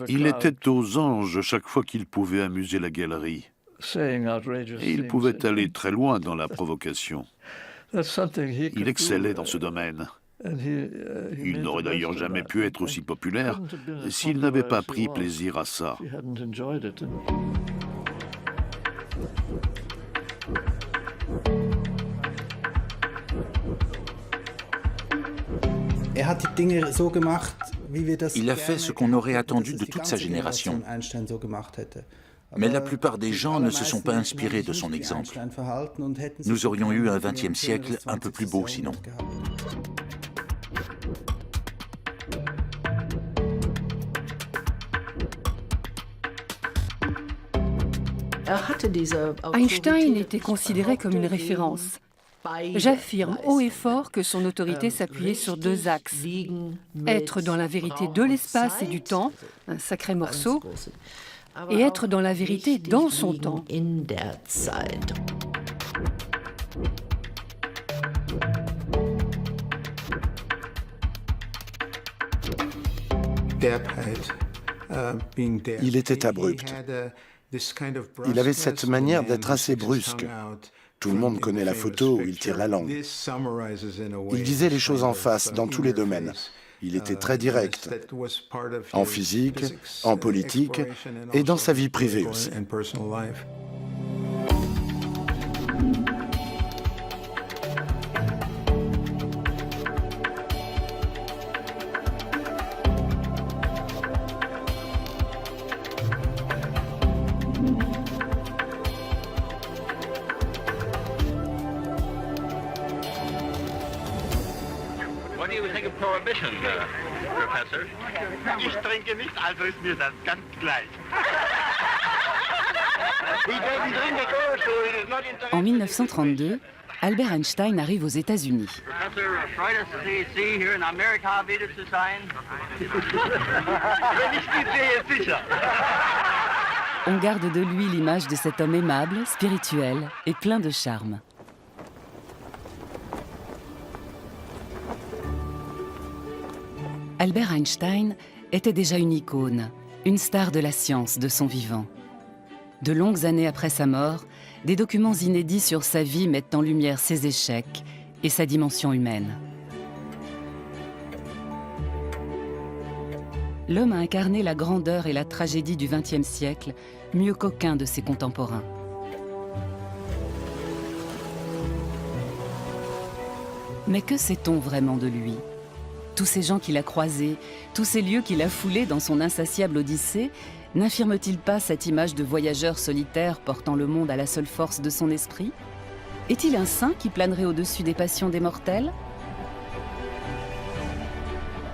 Il était aux anges chaque fois qu'il pouvait amuser la galerie. Et il pouvait aller très loin dans la provocation. Il excellait dans ce domaine. Il n'aurait d'ailleurs jamais pu être aussi populaire s'il n'avait pas pris plaisir à ça. Il a fait ce qu'on aurait attendu de toute sa génération. Mais la plupart des gens ne se sont pas inspirés de son exemple. Nous aurions eu un XXe siècle un peu plus beau sinon. Einstein était considéré comme une référence. J'affirme haut et fort que son autorité s'appuyait sur deux axes. Être dans la vérité de l'espace et du temps, un sacré morceau, et être dans la vérité dans son temps. Il était abrupt. Il avait cette manière d'être assez brusque. Tout le monde connaît la photo où il tire la langue. Il disait les choses en face dans tous les domaines. Il était très direct, en physique, en politique et dans sa vie privée aussi. What do you think of prohibition, Professor? Ich trinke nicht, also ist mir das ganz gleich. En 1932, Albert Einstein arrive aux États-Unis. On garde de lui l'image de cet homme aimable, spirituel et plein de charme. Albert Einstein était déjà une icône, une star de la science de son vivant. De longues années après sa mort, des documents inédits sur sa vie mettent en lumière ses échecs et sa dimension humaine. L'homme a incarné la grandeur et la tragédie du XXe siècle mieux qu'aucun de ses contemporains. Mais que sait-on vraiment de lui ? Tous ces gens qu'il a croisés, tous ces lieux qu'il a foulés dans son insatiable odyssée, n'infirme-t-il pas cette image de voyageur solitaire portant le monde à la seule force de son esprit ? Est-il un saint qui planerait au-dessus des passions des mortels ?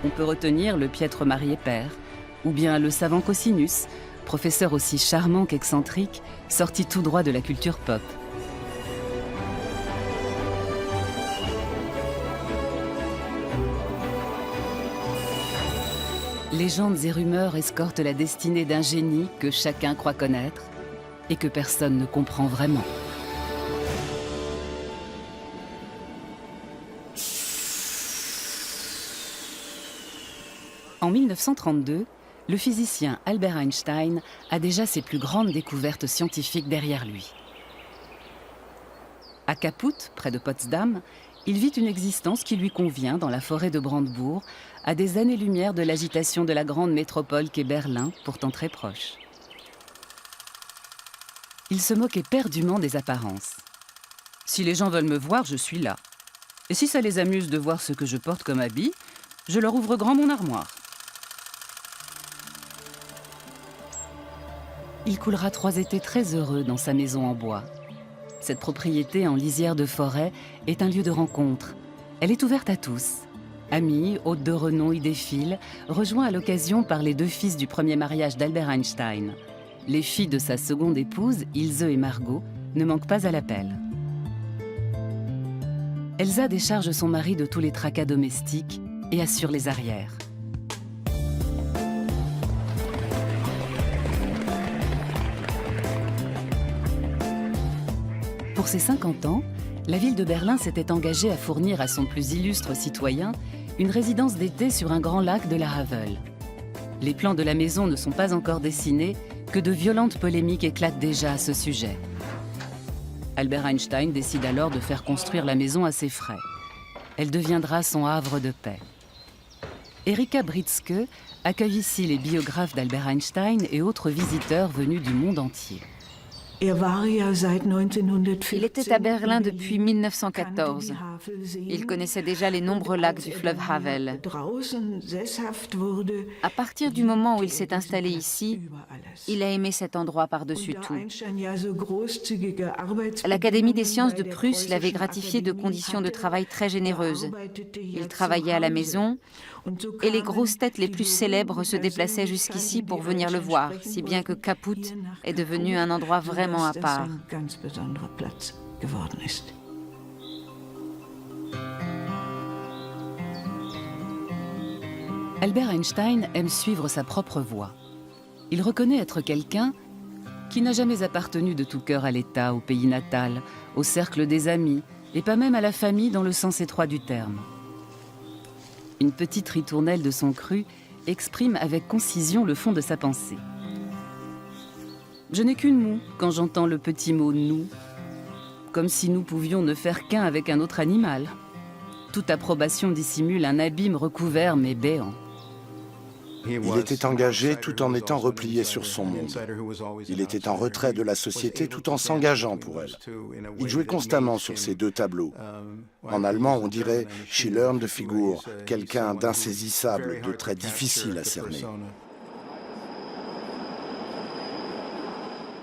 On peut retenir le piètre marié père, ou bien le savant Cosinus, professeur aussi charmant qu'excentrique, sorti tout droit de la culture pop. Légendes et rumeurs escortent la destinée d'un génie que chacun croit connaître et que personne ne comprend vraiment. En 1932, le physicien Albert Einstein a déjà ses plus grandes découvertes scientifiques derrière lui. À Kaput, près de Potsdam, il vit une existence qui lui convient dans la forêt de Brandebourg, à des années-lumière de l'agitation de la grande métropole qu'est Berlin, pourtant très proche. Il se moque éperdument des apparences. Si les gens veulent me voir, je suis là. Et si ça les amuse de voir ce que je porte comme habit, je leur ouvre grand mon armoire. Il coulera 3 étés très heureux dans sa maison en bois. Cette propriété en lisière de forêt est un lieu de rencontre. Elle est ouverte à tous. Amis, hôtes de renom y défilent, rejoints à l'occasion par les 2 fils du premier mariage d'Albert Einstein. Les filles de sa seconde épouse, Ilse et Margot, ne manquent pas à l'appel. Elsa décharge son mari de tous les tracas domestiques et assure les arrières. Pour ses 50 ans, la ville de Berlin s'était engagée à fournir à son plus illustre citoyen une résidence d'été sur un grand lac de la Havel. Les plans de la maison ne sont pas encore dessinés, que de violentes polémiques éclatent déjà à ce sujet. Albert Einstein décide alors de faire construire la maison à ses frais. Elle deviendra son havre de paix. Erika Britzke accueille ici les biographes d'Albert Einstein et autres visiteurs venus du monde entier. Il était à Berlin depuis 1914. Il connaissait déjà les nombreux lacs du fleuve Havel. À partir du moment où il s'est installé ici, il a aimé cet endroit par-dessus tout. L'Académie des sciences de Prusse l'avait gratifié de conditions de travail très généreuses. Il travaillait à la maison et les grosses têtes les plus célèbres se déplaçaient jusqu'ici pour venir le voir, si bien que Kaput est devenu un endroit vraiment à part. Albert Einstein aime suivre sa propre voie. Il reconnaît être quelqu'un qui n'a jamais appartenu de tout cœur à l'État, au pays natal, au cercle des amis, et pas même à la famille dans le sens étroit du terme. Une petite ritournelle de son cru exprime avec concision le fond de sa pensée. Je n'ai qu'une moue quand j'entends le petit mot « nous », comme si nous pouvions ne faire qu'un avec un autre animal. Toute approbation dissimule un abîme recouvert mais béant. Il était engagé tout en étant replié sur son monde. Il était en retrait de la société tout en s'engageant pour elle. Il jouait constamment sur ces deux tableaux. En allemand, on dirait « schillernde Figur », quelqu'un d'insaisissable, de très difficile à cerner.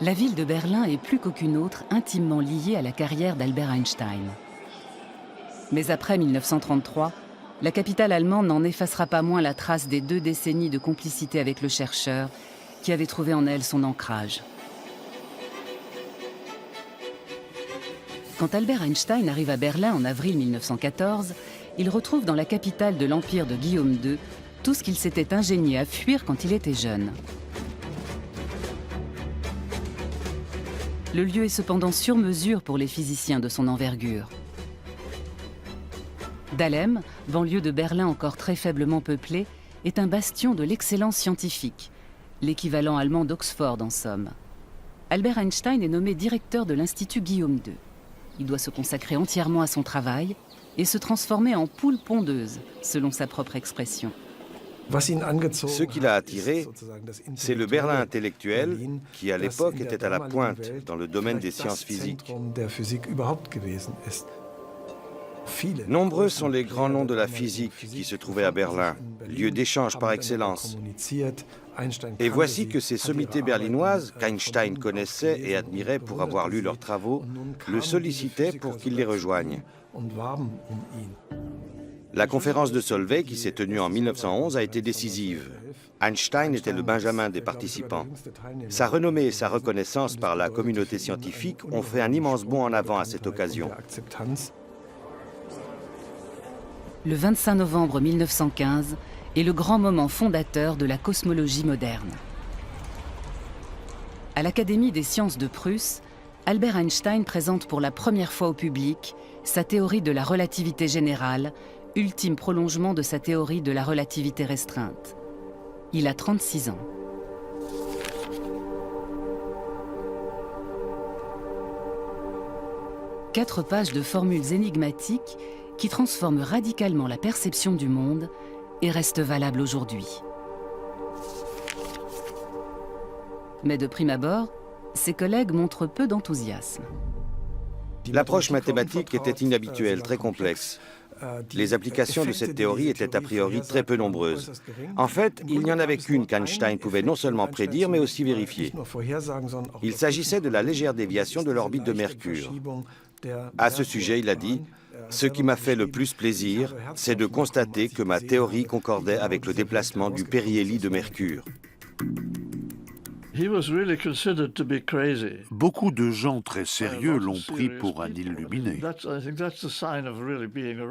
La ville de Berlin est plus qu'aucune autre intimement liée à la carrière d'Albert Einstein. Mais après 1933, la capitale allemande n'en effacera pas moins la trace des 2 décennies de complicité avec le chercheur qui avait trouvé en elle son ancrage. Quand Albert Einstein arrive à Berlin en avril 1914, il retrouve dans la capitale de l'empire de Guillaume II tout ce qu'il s'était ingénié à fuir quand il était jeune. Le lieu est cependant sur mesure pour les physiciens de son envergure. Dahlem, banlieue de Berlin encore très faiblement peuplée, est un bastion de l'excellence scientifique, l'équivalent allemand d'Oxford en somme. Albert Einstein est nommé directeur de l'Institut Guillaume II. Il doit se consacrer entièrement à son travail et se transformer en poule pondeuse, selon sa propre expression. Ce qui l'a attiré, c'est le Berlin intellectuel qui, à l'époque, était à la pointe dans le domaine des sciences physiques. Nombreux sont les grands noms de la physique qui se trouvaient à Berlin, lieu d'échange par excellence. Et voici que ces sommités berlinoises, qu'Einstein connaissait et admirait pour avoir lu leurs travaux, le sollicitaient pour qu'il les rejoigne. La conférence de Solvay, qui s'est tenue en 1911, a été décisive. Einstein était le benjamin des participants. Sa renommée et sa reconnaissance par la communauté scientifique ont fait un immense bond en avant à cette occasion. Le 25 novembre 1915 est le grand moment fondateur de la cosmologie moderne. À l'Académie des sciences de Prusse, Albert Einstein présente pour la première fois au public sa théorie de la relativité générale, ultime prolongement de sa théorie de la relativité restreinte. Il a 36 ans. Quatre pages de formules énigmatiques qui transforment radicalement la perception du monde et restent valables aujourd'hui. Mais de prime abord, ses collègues montrent peu d'enthousiasme. L'approche mathématique était inhabituelle, très complexe. Les applications de cette théorie étaient a priori très peu nombreuses. En fait, il n'y en avait qu'une qu'Einstein pouvait non seulement prédire, mais aussi vérifier. Il s'agissait de la légère déviation de l'orbite de Mercure. À ce sujet, il a dit « Ce qui m'a fait le plus plaisir, c'est de constater que ma théorie concordait avec le déplacement du périhélie de Mercure. » Beaucoup de gens très sérieux l'ont pris pour un illuminé.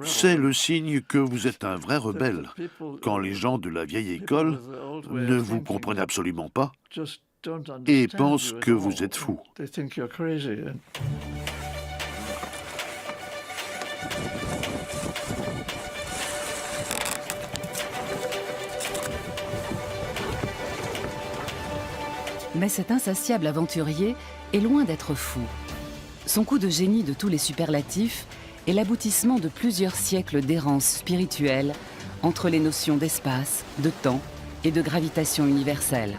C'est le signe que vous êtes un vrai rebelle, quand les gens de la vieille école ne vous comprennent absolument pas et pensent que vous êtes fou. Mais cet insatiable aventurier est loin d'être fou. Son coup de génie de tous les superlatifs est l'aboutissement de plusieurs siècles d'errance spirituelle entre les notions d'espace, de temps et de gravitation universelle.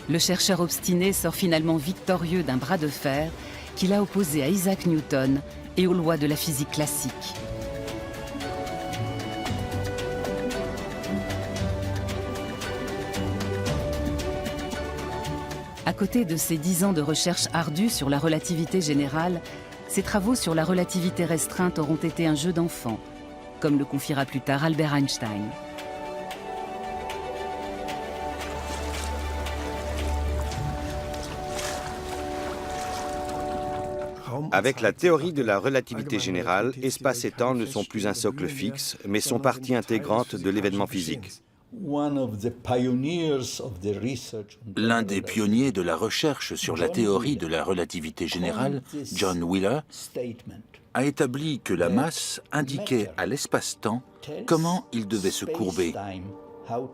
Le chercheur obstiné sort finalement victorieux d'un bras de fer qu'il a opposé à Isaac Newton et aux lois de la physique classique. À côté de ses 10 ans de recherche ardue sur la relativité générale, ses travaux sur la relativité restreinte auront été un jeu d'enfant, comme le confiera plus tard Albert Einstein. Avec la théorie de la relativité générale, espace et temps ne sont plus un socle fixe, mais sont partie intégrante de l'événement physique. L'un des pionniers de la recherche sur la théorie de la relativité générale, John Wheeler, a établi que la masse indiquait à l'espace-temps comment il devait se courber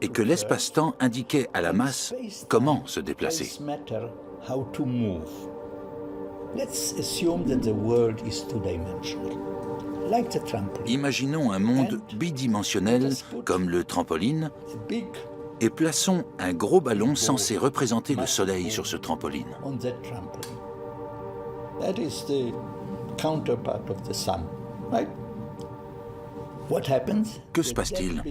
et que l'espace-temps indiquait à la masse comment se déplacer. Imaginons un monde bidimensionnel comme le trampoline et plaçons un gros ballon censé représenter le Soleil sur ce trampoline. Que se passe-t-il?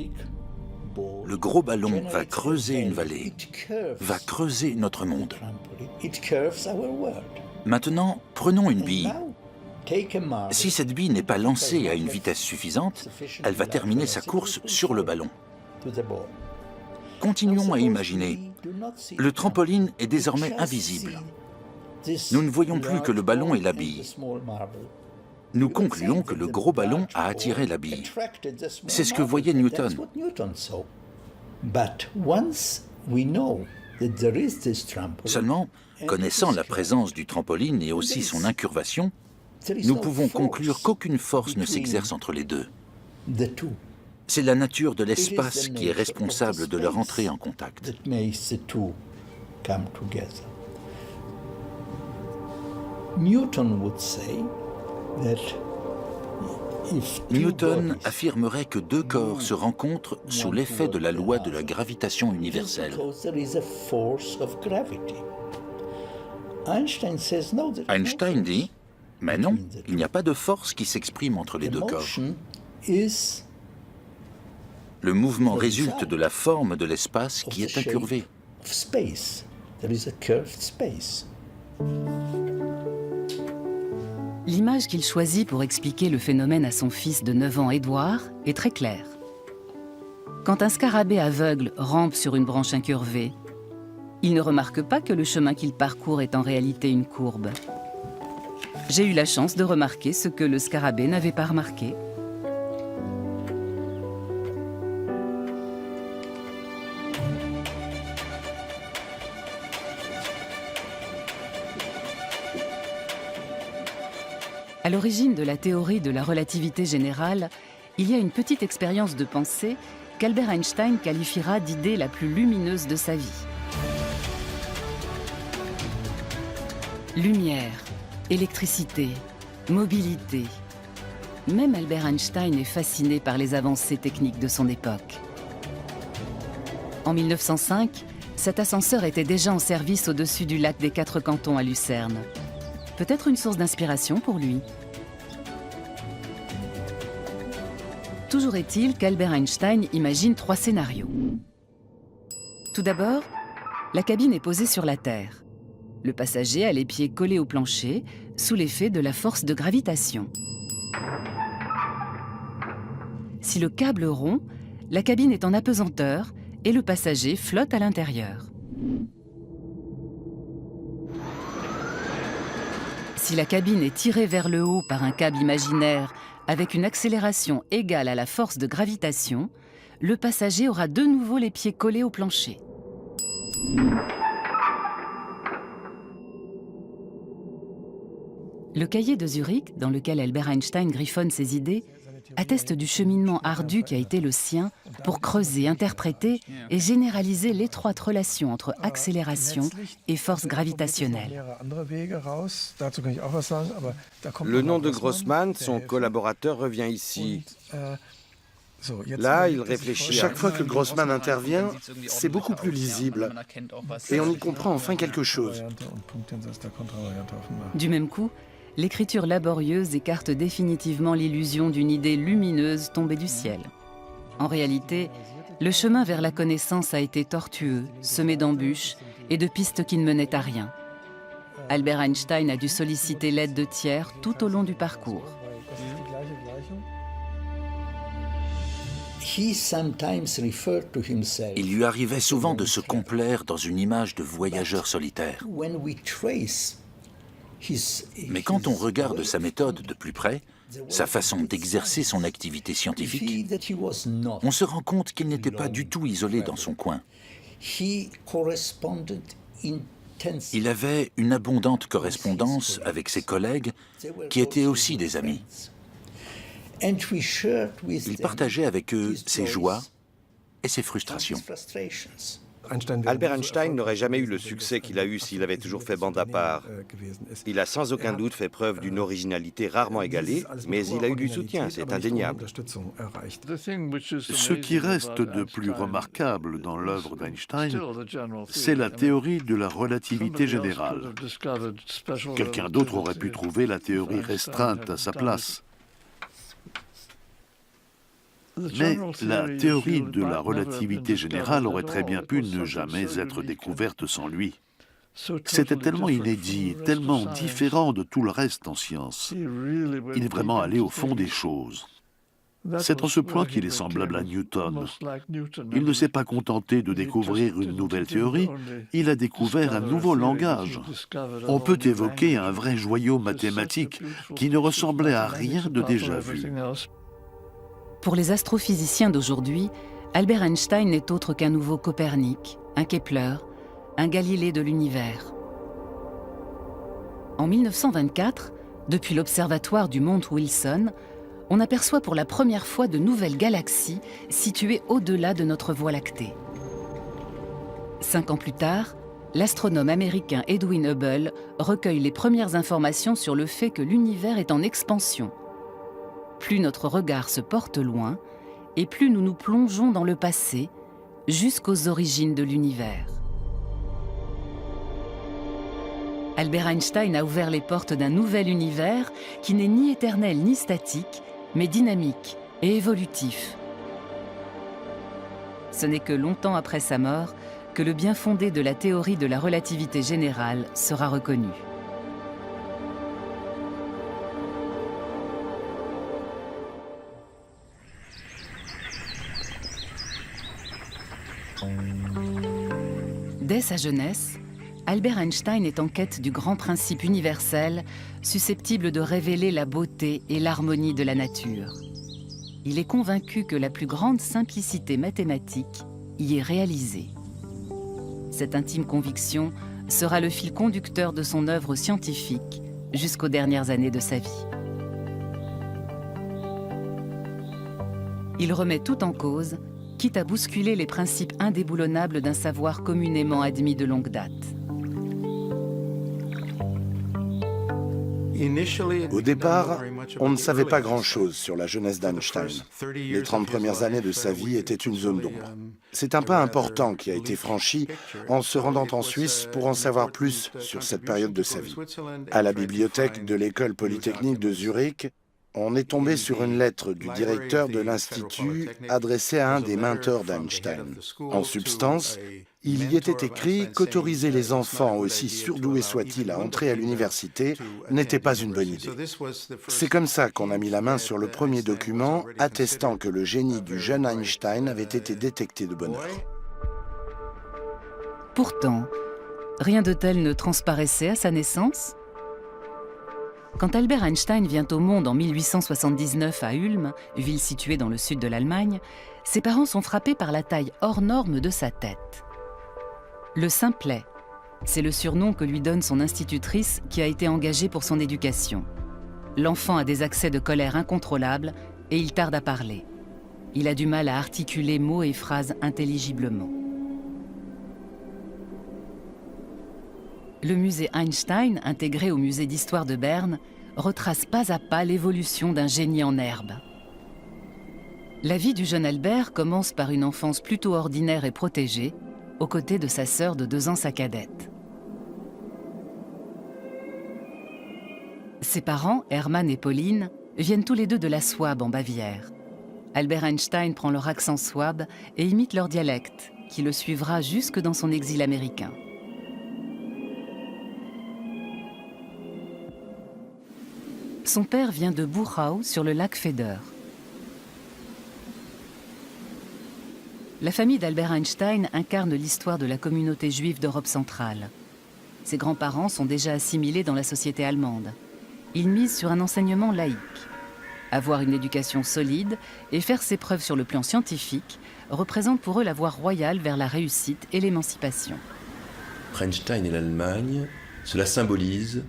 Le gros ballon va creuser une vallée, va creuser notre monde. Maintenant, prenons une bille. Si cette bille n'est pas lancée à une vitesse suffisante, elle va terminer sa course sur le ballon. Continuons à imaginer. Le trampoline est désormais invisible. Nous ne voyons plus que le ballon et la bille. Nous concluons que le gros ballon a attiré la bille. C'est ce que voyait Newton. Seulement, connaissant la présence du trampoline et aussi son incurvation, nous pouvons conclure qu'aucune force ne s'exerce entre les deux. C'est la nature de l'espace qui est responsable de leur entrée en contact. Newton affirmerait que deux corps se rencontrent sous l'effet de la loi de la gravitation universelle. Einstein dit, mais non, il n'y a pas de force qui s'exprime entre les deux corps. Le mouvement résulte de la forme de l'espace qui est incurvé. L'image qu'il choisit pour expliquer le phénomène à son fils de 9 ans, Édouard, est très claire. Quand un scarabée aveugle rampe sur une branche incurvée, il ne remarque pas que le chemin qu'il parcourt est en réalité une courbe. J'ai eu la chance de remarquer ce que le scarabée n'avait pas remarqué. À l'origine de la théorie de la relativité générale, il y a une petite expérience de pensée qu'Albert Einstein qualifiera d'idée la plus lumineuse de sa vie. Lumière, électricité, mobilité. Même Albert Einstein est fasciné par les avancées techniques de son époque. En 1905, cet ascenseur était déjà en service au-dessus du lac des Quatre Cantons à Lucerne. Peut-être une source d'inspiration pour lui. Toujours est-il qu'Albert Einstein imagine 3 scénarios. Tout d'abord, la cabine est posée sur la Terre. Le passager a les pieds collés au plancher, sous l'effet de la force de gravitation. Si le câble rompt, la cabine est en apesanteur et le passager flotte à l'intérieur. Si la cabine est tirée vers le haut par un câble imaginaire avec une accélération égale à la force de gravitation, le passager aura de nouveau les pieds collés au plancher. Le cahier de Zurich, dans lequel Albert Einstein griffonne ses idées, atteste du cheminement ardu qui a été le sien pour creuser, interpréter et généraliser l'étroite relation entre accélération et force gravitationnelle. Le nom de Grossman, son collaborateur, revient ici. Là, il réfléchit. Chaque fois que Grossman intervient, c'est beaucoup plus lisible. Et on y comprend enfin quelque chose. Du même coup, l'écriture laborieuse écarte définitivement l'illusion d'une idée lumineuse tombée du ciel. En réalité, le chemin vers la connaissance a été tortueux, semé d'embûches et de pistes qui ne menaient à rien. Albert Einstein a dû solliciter l'aide de tiers tout au long du parcours. Il lui arrivait souvent de se complaire dans une image de voyageur solitaire. Mais quand on regarde sa méthode de plus près, sa façon d'exercer son activité scientifique, on se rend compte qu'il n'était pas du tout isolé dans son coin. Il avait une abondante correspondance avec ses collègues qui étaient aussi des amis. Il partageait avec eux ses joies et ses frustrations. Albert Einstein n'aurait jamais eu le succès qu'il a eu s'il avait toujours fait bande à part. Il a sans aucun doute fait preuve d'une originalité rarement égalée, mais il a eu du soutien, c'est indéniable. Ce qui reste de plus remarquable dans l'œuvre d'Einstein, c'est la théorie de la relativité générale. Quelqu'un d'autre aurait pu trouver la théorie restreinte à sa place. Mais la théorie de la relativité générale aurait très bien pu ne jamais être découverte sans lui. C'était tellement inédit, tellement différent de tout le reste en science. Il est vraiment allé au fond des choses. C'est en ce point qu'il est semblable à Newton. Il ne s'est pas contenté de découvrir une nouvelle théorie, il a découvert un nouveau langage. On peut évoquer un vrai joyau mathématique qui ne ressemblait à rien de déjà vu. Pour les astrophysiciens d'aujourd'hui, Albert Einstein n'est autre qu'un nouveau Copernic, un Kepler, un Galilée de l'univers. En 1924, depuis l'observatoire du Mont Wilson, on aperçoit pour la première fois de nouvelles galaxies situées au-delà de notre Voie lactée. 5 ans plus tard, l'astronome américain Edwin Hubble recueille les premières informations sur le fait que l'univers est en expansion. Plus notre regard se porte loin, et plus nous nous plongeons dans le passé, jusqu'aux origines de l'univers. Albert Einstein a ouvert les portes d'un nouvel univers qui n'est ni éternel ni statique, mais dynamique et évolutif. Ce n'est que longtemps après sa mort que le bien fondé de la théorie de la relativité générale sera reconnu. Dès sa jeunesse, Albert Einstein est en quête du grand principe universel susceptible de révéler la beauté et l'harmonie de la nature. Il est convaincu que la plus grande simplicité mathématique y est réalisée. Cette intime conviction sera le fil conducteur de son œuvre scientifique jusqu'aux dernières années de sa vie. Il remet tout en cause, quitte à bousculer les principes indéboulonnables d'un savoir communément admis de longue date. Au départ, on ne savait pas grand-chose sur la jeunesse d'Einstein. Les 30 premières années de sa vie étaient une zone d'ombre. C'est un pas important qui a été franchi en se rendant en Suisse pour en savoir plus sur cette période de sa vie. À la bibliothèque de l'école polytechnique de Zurich, on est tombé sur une lettre du directeur de l'Institut adressée à un des mentors d'Einstein. En substance, il y était écrit qu'autoriser les enfants, aussi surdoués soient-ils, à entrer à l'université n'était pas une bonne idée. C'est comme ça qu'on a mis la main sur le premier document attestant que le génie du jeune Einstein avait été détecté de bonne heure. Pourtant, rien de tel ne transparaissait à sa naissance. Quand Albert Einstein vient au monde en 1879 à Ulm, ville située dans le sud de l'Allemagne, ses parents sont frappés par la taille hors norme de sa tête. Le simplet, c'est le surnom que lui donne son institutrice qui a été engagée pour son éducation. L'enfant a des accès de colère incontrôlables et il tarde à parler. Il a du mal à articuler mots et phrases intelligiblement. Le musée Einstein, intégré au musée d'histoire de Berne, retrace pas à pas l'évolution d'un génie en herbe. La vie du jeune Albert commence par une enfance plutôt ordinaire et protégée, aux côtés de sa sœur de 2 ans, sa cadette. Ses parents, Hermann et Pauline, viennent tous les deux de la Souabe en Bavière. Albert Einstein prend leur accent souabe et imite leur dialecte, qui le suivra jusque dans son exil américain. Son père vient de Buchau, sur le lac Feder. La famille d'Albert Einstein incarne l'histoire de la communauté juive d'Europe centrale. Ses grands-parents sont déjà assimilés dans la société allemande. Ils misent sur un enseignement laïque. Avoir une éducation solide et faire ses preuves sur le plan scientifique représente pour eux la voie royale vers la réussite et l'émancipation. Einstein et l'Allemagne, cela symbolise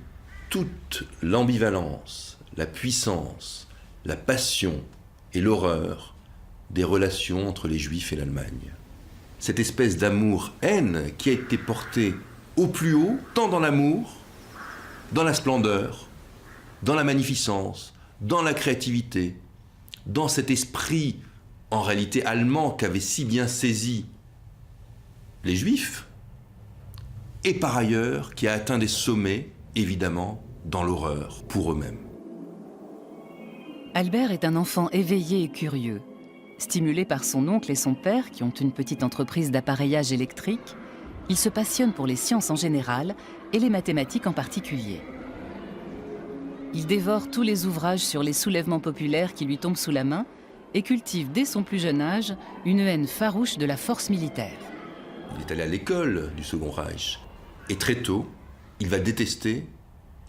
toute l'ambivalence, la puissance, la passion et l'horreur des relations entre les Juifs et l'Allemagne. Cette espèce d'amour-haine qui a été portée au plus haut, tant dans l'amour, dans la splendeur, dans la magnificence, dans la créativité, dans cet esprit en réalité allemand qu'avaient si bien saisi les Juifs, et par ailleurs qui a atteint des sommets, évidemment, dans l'horreur pour eux-mêmes. Albert est un enfant éveillé et curieux. Stimulé par son oncle et son père, qui ont une petite entreprise d'appareillage électrique, il se passionne pour les sciences en général et les mathématiques en particulier. Il dévore tous les ouvrages sur les soulèvements populaires qui lui tombent sous la main et cultive dès son plus jeune âge une haine farouche de la force militaire. Il est allé à l'école du Second Reich et très tôt, il va détester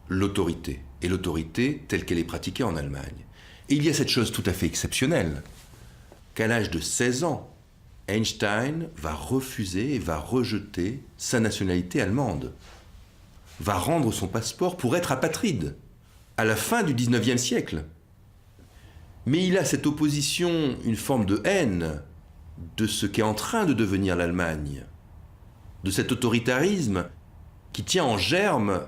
l'autorité, et l'autorité telle qu'elle est pratiquée en Allemagne. Et il y a cette chose tout à fait exceptionnelle, qu'à l'âge de 16 ans, Einstein va refuser et va rejeter sa nationalité allemande, va rendre son passeport pour être apatride à la fin du 19e siècle. Mais il a cette opposition, une forme de haine de ce qu'est en train de devenir l'Allemagne, de cet autoritarisme qui tient en germe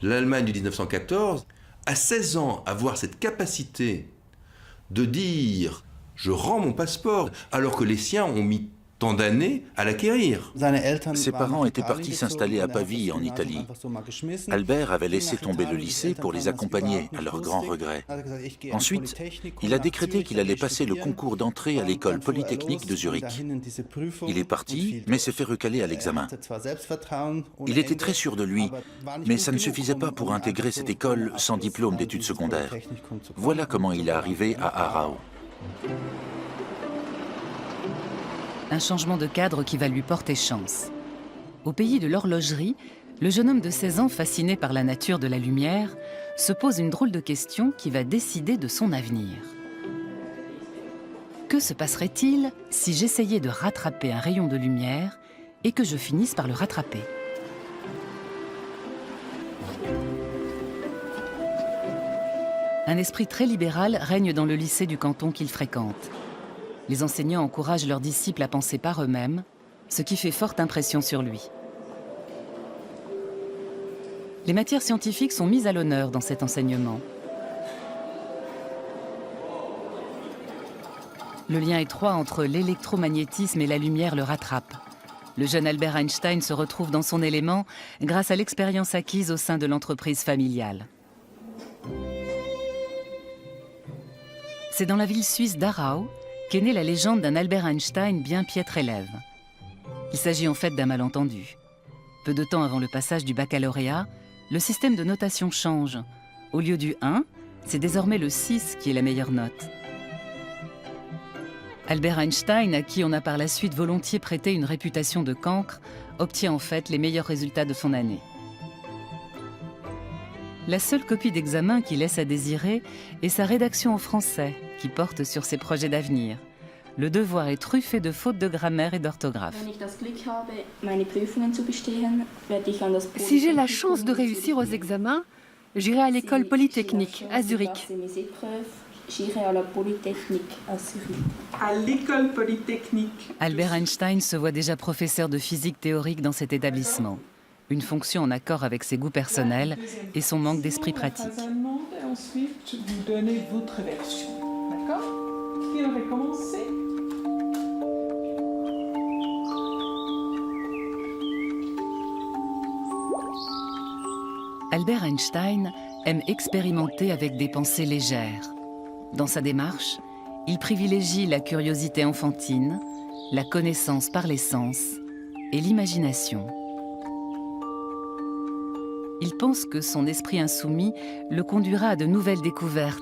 l'Allemagne du 1914. À 16 ans, avoir cette capacité de dire « je rends mon passeport », alors que les siens ont mis tant d'années à l'acquérir. Ses parents étaient partis s'installer à Pavie, en Italie. Albert avait laissé tomber le lycée pour les accompagner, à leur grand regret. Ensuite, il a décrété qu'il allait passer le concours d'entrée à l'école polytechnique de Zurich. Il est parti, mais s'est fait recaler à l'examen. Il était très sûr de lui, mais ça ne suffisait pas pour intégrer cette école sans diplôme d'études secondaires. Voilà comment il est arrivé à Aarau. Un changement de cadre qui va lui porter chance. Au pays de l'horlogerie, le jeune homme de 16 ans, fasciné par la nature de la lumière, se pose une drôle de question qui va décider de son avenir. Que se passerait-il si j'essayais de rattraper un rayon de lumière et que je finisse par le rattraper ? Un esprit très libéral règne dans le lycée du canton qu'il fréquente. Les enseignants encouragent leurs disciples à penser par eux-mêmes, ce qui fait forte impression sur lui. Les matières scientifiques sont mises à l'honneur dans cet enseignement. Le lien étroit entre l'électromagnétisme et la lumière le rattrape. Le jeune Albert Einstein se retrouve dans son élément grâce à l'expérience acquise au sein de l'entreprise familiale. C'est dans la ville suisse d'Aarau qu'est née la légende d'un Albert Einstein bien piètre élève. Il s'agit en fait d'un malentendu. Peu de temps avant le passage du baccalauréat, le système de notation change. Au lieu du 1, c'est désormais le 6 qui est la meilleure note. Albert Einstein, à qui on a par la suite volontiers prêté une réputation de cancre, obtient en fait les meilleurs résultats de son année. La seule copie d'examen qui laisse à désirer est sa rédaction en français, qui porte sur ses projets d'avenir. Le devoir est truffé de fautes de grammaire et d'orthographe. Si j'ai la chance de réussir aux examens, j'irai à l'école polytechnique à Zurich. J'irai à la Polytechnique à Zurich. À l'école polytechnique. Albert Einstein se voit déjà professeur de physique théorique dans cet établissement. Une fonction en accord avec ses goûts personnels et son manque d'esprit pratique. Et ensuite, vous donnez votre version. D'accord? Qui aurait commencé? Albert Einstein aime expérimenter avec des pensées légères. Dans sa démarche, il privilégie la curiosité enfantine, la connaissance par les sens et l'imagination. Il pense que son esprit insoumis le conduira à de nouvelles découvertes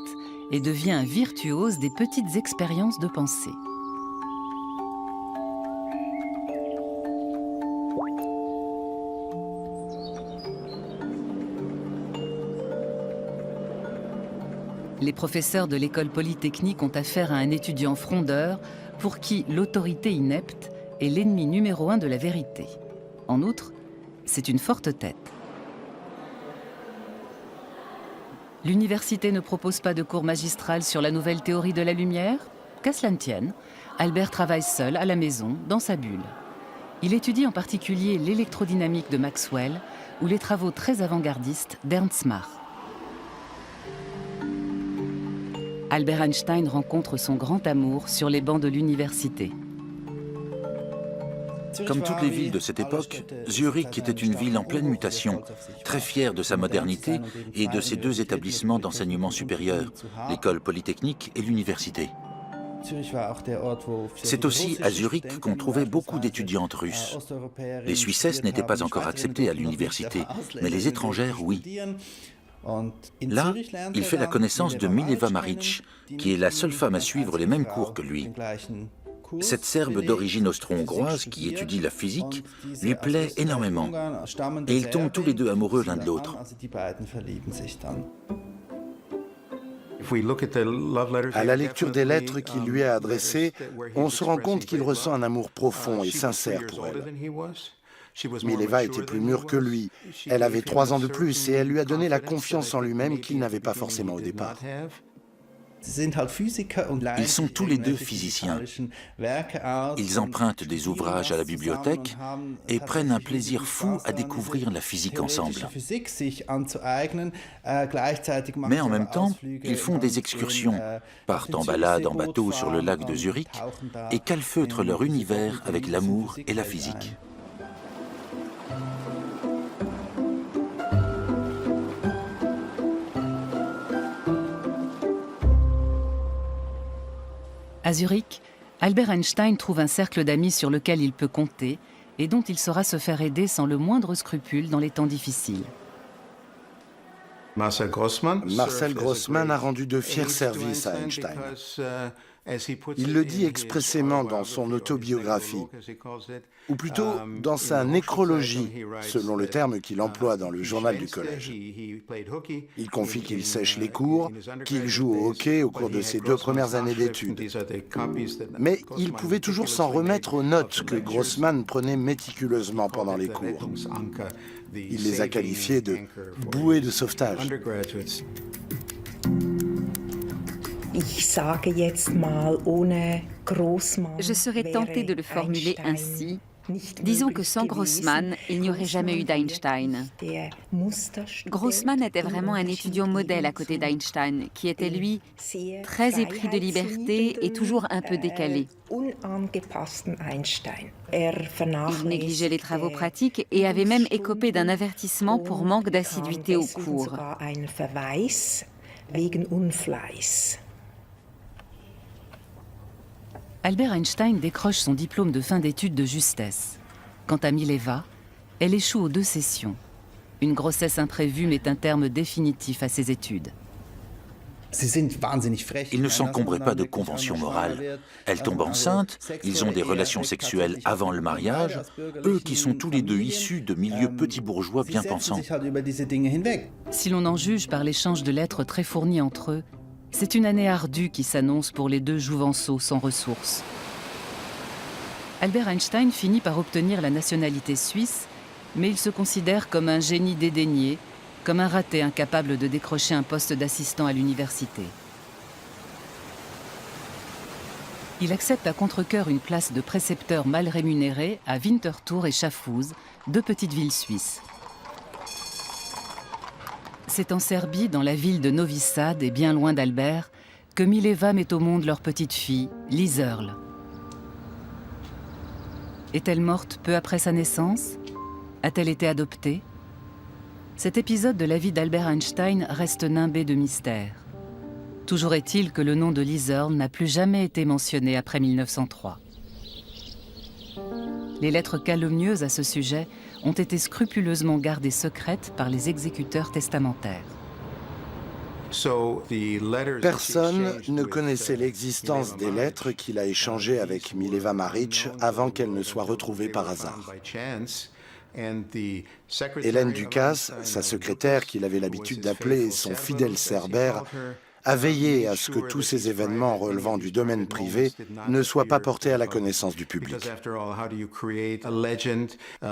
et devient un virtuose des petites expériences de pensée. Les professeurs de l'école polytechnique ont affaire à un étudiant frondeur pour qui l'autorité inepte est l'ennemi numéro 1 de la vérité. En outre, c'est une forte tête. L'université ne propose pas de cours magistral sur la nouvelle théorie de la lumière. Qu'à cela ne tienne, Albert travaille seul à la maison, dans sa bulle. Il étudie en particulier l'électrodynamique de Maxwell ou les travaux très avant-gardistes d'Ernst Mach. Albert Einstein rencontre son grand amour sur les bancs de l'université. Comme toutes les villes de cette époque, Zurich était une ville en pleine mutation, très fière de sa modernité et de ses deux établissements d'enseignement supérieur, l'école polytechnique et l'université. C'est aussi à Zurich qu'on trouvait beaucoup d'étudiantes russes. Les Suissesses n'étaient pas encore acceptées à l'université, mais les étrangères, oui. Là, il fait la connaissance de Mileva Maric, qui est la seule femme à suivre les mêmes cours que lui. Cette Serbe d'origine austro-hongroise qui étudie la physique lui plaît énormément. Et ils tombent tous les deux amoureux l'un de l'autre. À la lecture des lettres qu'il lui a adressées, on se rend compte qu'il ressent un amour profond et sincère pour elle. Mileva était plus mûre que lui. Elle avait 3 ans de plus et elle lui a donné la confiance en lui-même qu'il n'avait pas forcément au départ. Ils sont tous les deux physiciens. Ils empruntent des ouvrages à la bibliothèque et prennent un plaisir fou à découvrir la physique ensemble. Mais en même temps, ils font des excursions, partent en balade en bateau sur le lac de Zurich et calfeutrent leur univers avec l'amour et la physique. À Zurich, Albert Einstein trouve un cercle d'amis sur lequel il peut compter et dont il saura se faire aider sans le moindre scrupule dans les temps difficiles. Marcel Grossman a rendu de fiers services à Einstein. Il le dit expressément dans son autobiographie, ou plutôt dans sa nécrologie, selon le terme qu'il emploie dans le journal du collège. Il confie qu'il sèche les cours, qu'il joue au hockey au cours de ses 2 premières années d'études. Mais il pouvait toujours s'en remettre aux notes que Grossman prenait méticuleusement pendant les cours. Il les a qualifiées de « bouées de sauvetage ». Je serais tentée de le formuler ainsi. Disons que sans Grossman, il n'y aurait jamais eu d'Einstein. Grossman était vraiment un étudiant modèle à côté d'Einstein, qui était, lui, très épris de liberté et toujours un peu décalé. Il négligeait les travaux pratiques et avait même écopé d'un avertissement pour manque d'assiduité aux cours. Albert Einstein décroche son diplôme de fin d'études de justesse. Quant à Mileva, elle échoue aux 2 sessions. Une grossesse imprévue met un terme définitif à ses études. Ils ne s'encombrent pas de conventions morales. Elle tombe enceinte, ils ont des relations sexuelles avant le mariage, eux qui sont tous les deux issus de milieux petits bourgeois bien pensants. Si l'on en juge par l'échange de lettres très fournis entre eux, c'est une année ardue qui s'annonce pour les 2 jouvenceaux sans ressources. Albert Einstein finit par obtenir la nationalité suisse, mais il se considère comme un génie dédaigné, comme un raté incapable de décrocher un poste d'assistant à l'université. Il accepte à contre-cœur une place de précepteur mal rémunéré à Winterthur et Schaffhouse, 2 petites villes suisses. C'est en Serbie, dans la ville de Novi Sad et bien loin d'Albert, que Mileva met au monde leur petite fille, Liserl. Est-elle morte peu après sa naissance? A-t-elle été adoptée? Cet épisode de la vie d'Albert Einstein reste nimbé de mystère. Toujours est-il que le nom de Liserl n'a plus jamais été mentionné après 1903. Les lettres calomnieuses à ce sujet ont été scrupuleusement gardées secrètes par les exécuteurs testamentaires. Personne ne connaissait l'existence des lettres qu'il a échangées avec Mileva Maric avant qu'elles ne soient retrouvées par hasard. Hélène Ducasse, sa secrétaire qu'il avait l'habitude d'appeler son fidèle cerbère, a veillé à ce que tous ces événements relevant du domaine privé ne soient pas portés à la connaissance du public.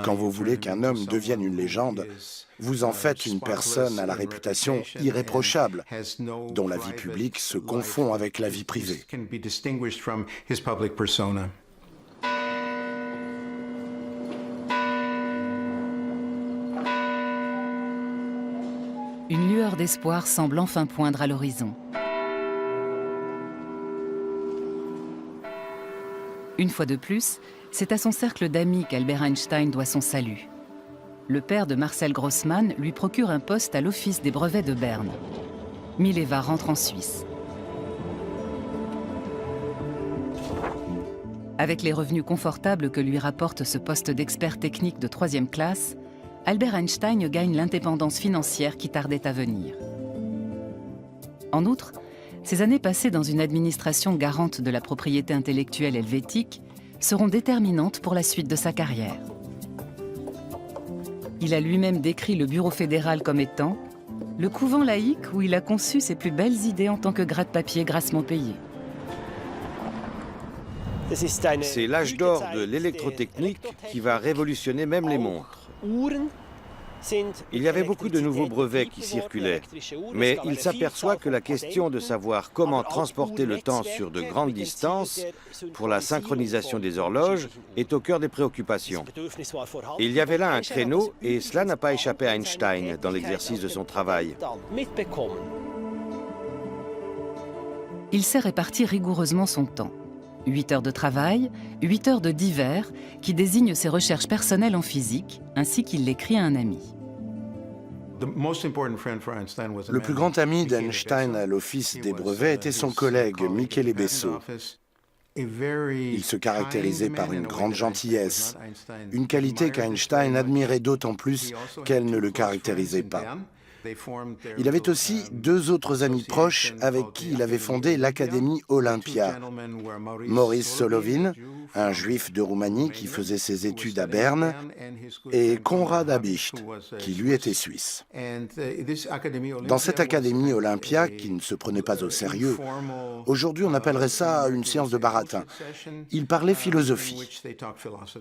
Quand vous voulez qu'un homme devienne une légende, vous en faites une personne à la réputation irréprochable, dont la vie publique se confond avec la vie privée. Une lueur d'espoir semble enfin poindre à l'horizon. Une fois de plus, c'est à son cercle d'amis qu'Albert Einstein doit son salut. Le père de Marcel Grossmann lui procure un poste à l'Office des brevets de Berne. Mileva rentre en Suisse. Avec les revenus confortables que lui rapporte ce poste d'expert technique de 3e classe, Albert Einstein gagne l'indépendance financière qui tardait à venir. En outre, ces années passées dans une administration garante de la propriété intellectuelle helvétique seront déterminantes pour la suite de sa carrière. Il a lui-même décrit le bureau fédéral comme étant « le couvent laïque où il a conçu ses plus belles idées en tant que gratte-papier grassement payé ». C'est l'âge d'or de l'électrotechnique qui va révolutionner même les montres. Il y avait beaucoup de nouveaux brevets qui circulaient, mais il s'aperçoit que la question de savoir comment transporter le temps sur de grandes distances pour la synchronisation des horloges est au cœur des préoccupations. Il y avait là un créneau et cela n'a pas échappé à Einstein dans l'exercice de son travail. Il sait répartir rigoureusement son temps. 8 heures de travail, 8 heures de divers, qui désignent ses recherches personnelles en physique, ainsi qu'il l'écrit à un ami. Le plus grand ami d'Einstein à l'Office des brevets était son collègue, Michele Besso. Il se caractérisait par une grande gentillesse, une qualité qu'Einstein admirait d'autant plus qu'elle ne le caractérisait pas. Il avait aussi 2 autres amis proches avec qui il avait fondé l'Académie Olympia. Maurice Solovin, un juif de Roumanie qui faisait ses études à Berne, et Konrad Habicht, qui lui était suisse. Dans cette Académie Olympia, qui ne se prenait pas au sérieux, aujourd'hui on appellerait ça une séance de baratin, ils parlaient philosophie.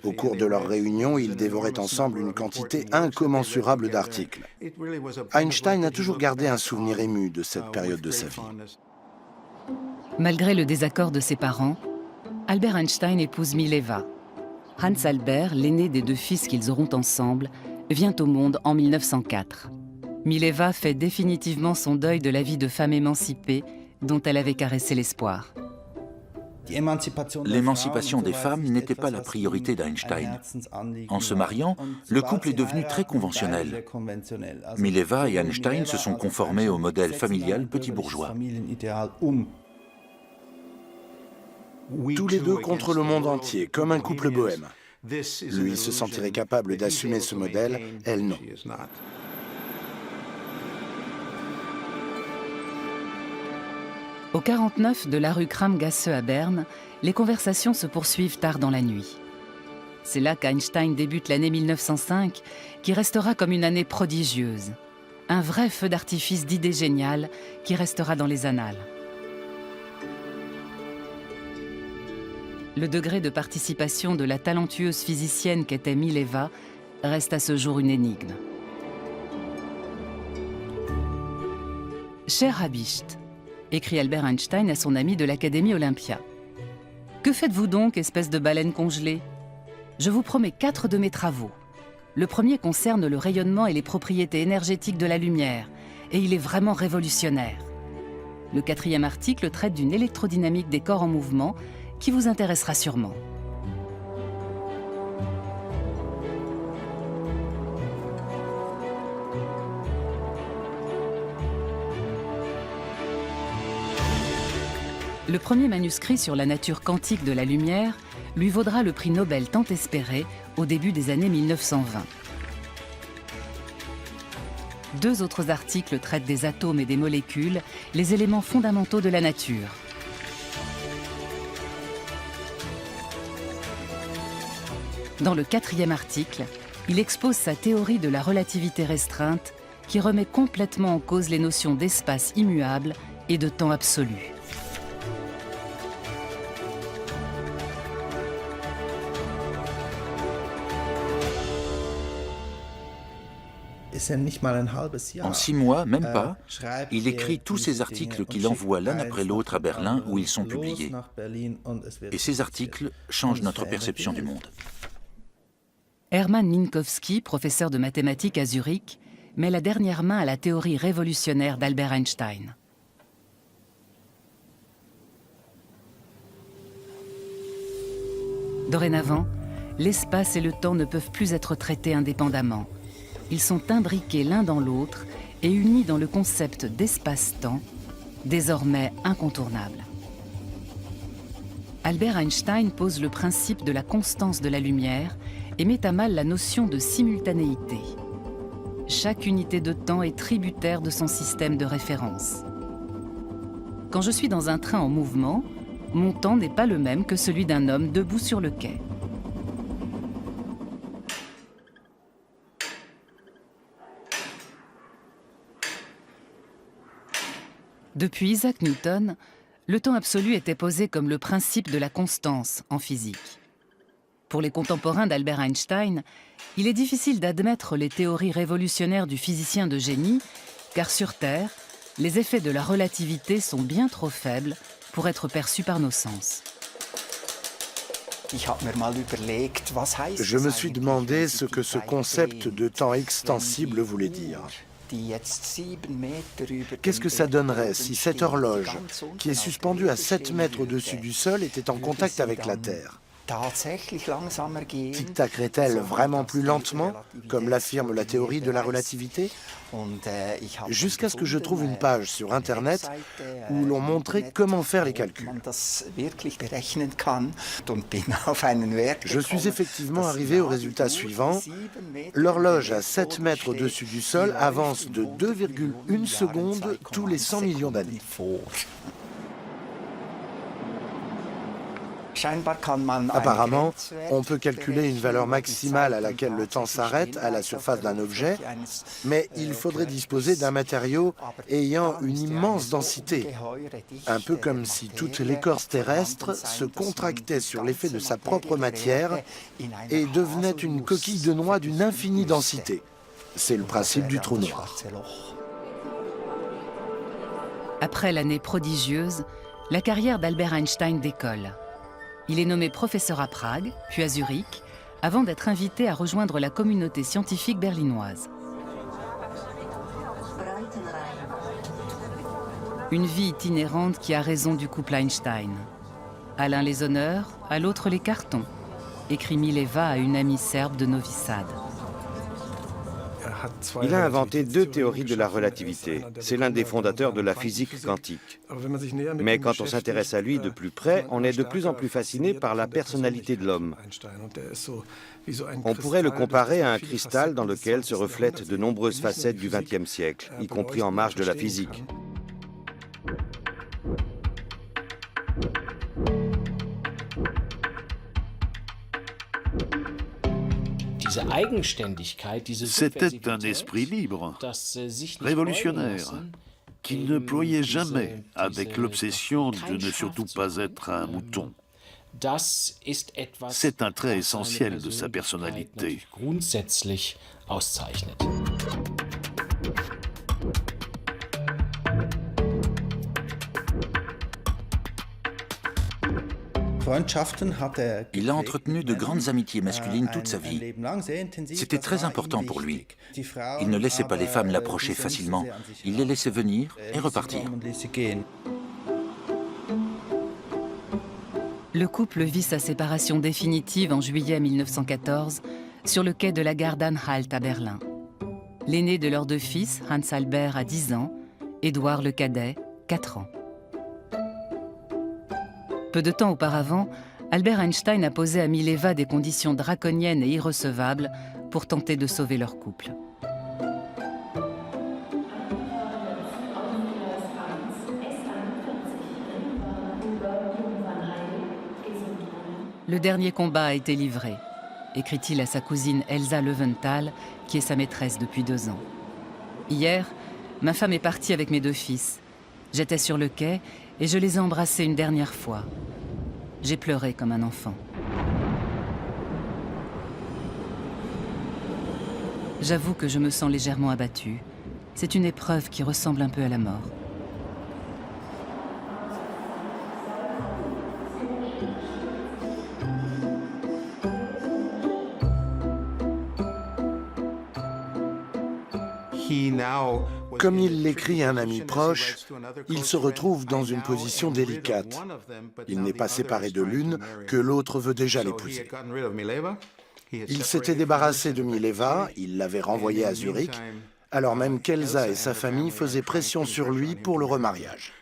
Au cours de leurs réunions, ils dévoraient ensemble une quantité incommensurable d'articles. Einstein a toujours gardé un souvenir ému de cette période de sa vie. Malgré le désaccord de ses parents, Albert Einstein épouse Mileva. Hans Albert, l'aîné des 2 fils qu'ils auront ensemble, vient au monde en 1904. Mileva fait définitivement son deuil de la vie de femme émancipée dont elle avait caressé l'espoir. L'émancipation des femmes n'était pas la priorité d'Einstein. En se mariant, le couple est devenu très conventionnel. Mileva et Einstein se sont conformés au modèle familial petit bourgeois. Tous les 2 contre le monde entier, comme un couple bohème. Lui se sentirait capable d'assumer ce modèle, elle non. Au 49 de la rue Kramgasse à Berne, les conversations se poursuivent tard dans la nuit. C'est là qu'Einstein débute l'année 1905, qui restera comme une année prodigieuse. Un vrai feu d'artifice d'idées géniales qui restera dans les annales. Le degré de participation de la talentueuse physicienne qu'était Mileva reste à ce jour une énigme. Cher Habicht, écrit Albert Einstein à son ami de l'Académie Olympia. Que faites-vous donc, espèce de baleine congelée? Je vous promets 4 de mes travaux. Le premier concerne le rayonnement et les propriétés énergétiques de la lumière, et il est vraiment révolutionnaire. Le 4e article traite d'une électrodynamique des corps en mouvement qui vous intéressera sûrement. Le premier manuscrit sur la nature quantique de la lumière lui vaudra le prix Nobel tant espéré au début des années 1920. 2 autres articles traitent des atomes et des molécules, les éléments fondamentaux de la nature. Dans le 4e article, il expose sa théorie de la relativité restreinte qui remet complètement en cause les notions d'espace immuable et de temps absolu. En 6 mois, même pas, il écrit tous ces articles qu'il envoie l'un après l'autre à Berlin où ils sont publiés. Et ces articles changent notre perception du monde. Hermann Minkowski, professeur de mathématiques à Zurich, met la dernière main à la théorie révolutionnaire d'Albert Einstein. Dorénavant, l'espace et le temps ne peuvent plus être traités indépendamment. Ils sont imbriqués l'un dans l'autre et unis dans le concept d'espace-temps, désormais incontournable. Albert Einstein pose le principe de la constance de la lumière et met à mal la notion de simultanéité. Chaque unité de temps est tributaire de son système de référence. Quand je suis dans un train en mouvement, mon temps n'est pas le même que celui d'un homme debout sur le quai. Depuis Isaac Newton, le temps absolu était posé comme le principe de la constance en physique. Pour les contemporains d'Albert Einstein, il est difficile d'admettre les théories révolutionnaires du physicien de génie, car sur Terre, les effets de la relativité sont bien trop faibles pour être perçus par nos sens. Je me suis demandé ce que ce concept de temps extensible voulait dire. Qu'est-ce que ça donnerait si cette horloge, qui est suspendue à 7 mètres au-dessus du sol, était en contact avec la Terre? Tic-tacerait-elle vraiment plus lentement, comme l'affirme la théorie de la relativité? Jusqu'à ce que je trouve une page sur Internet où l'on montrait comment faire les calculs. Je suis effectivement arrivé au résultat suivant. L'horloge à 7 mètres au-dessus du sol avance de 2,1 secondes tous les 100 millions d'années. Apparemment, on peut calculer une valeur maximale à laquelle le temps s'arrête à la surface d'un objet, mais il faudrait disposer d'un matériau ayant une immense densité, un peu comme si toute l'écorce terrestre se contractait sur l'effet de sa propre matière et devenait une coquille de noix d'une infinie densité. C'est le principe du trou noir. Après l'année prodigieuse, la carrière d'Albert Einstein décolle. Il est nommé professeur à Prague, puis à Zurich, avant d'être invité à rejoindre la communauté scientifique berlinoise. Une vie itinérante qui a raison du couple Einstein. À l'un les honneurs, à l'autre les cartons, écrit Mileva à une amie serbe de Novi Sad. Il a inventé 2 théories de la relativité. C'est l'un des fondateurs de la physique quantique. Mais quand on s'intéresse à lui de plus près, on est de plus en plus fasciné par la personnalité de l'homme. On pourrait le comparer à un cristal dans lequel se reflètent de nombreuses facettes du XXe siècle, y compris en marge de la physique. C'était un esprit libre, révolutionnaire, qui ne ployait jamais avec l'obsession de ne surtout pas être un mouton. C'est un trait essentiel de sa personnalité. Il a entretenu de grandes amitiés masculines toute sa vie. C'était très important pour lui. Il ne laissait pas les femmes l'approcher facilement. Il les laissait venir et repartir. Le couple vit sa séparation définitive en juillet 1914 sur le quai de la gare d'Anhalt à Berlin. L'aîné de leurs deux fils, Hans Albert, a 10 ans, Édouard le cadet, 4 ans. Peu de temps auparavant, Albert Einstein a posé à Mileva des conditions draconiennes et irrecevables pour tenter de sauver leur couple. Le dernier combat a été livré, écrit-il à sa cousine Elsa Löwenthal, qui est sa maîtresse depuis 2 ans. Hier, ma femme est partie avec mes 2 fils. J'étais sur le quai et je les ai embrassés une dernière fois. J'ai pleuré comme un enfant. J'avoue que je me sens légèrement abattue. C'est une épreuve qui ressemble un peu à la mort. Comme il l'écrit à un ami proche, il se retrouve dans une position délicate. Il n'est pas séparé de l'une que l'autre veut déjà l'épouser. Il s'était débarrassé de Mileva, il l'avait renvoyée à Zurich, alors même qu'Elsa et sa famille faisaient pression sur lui pour le remariage.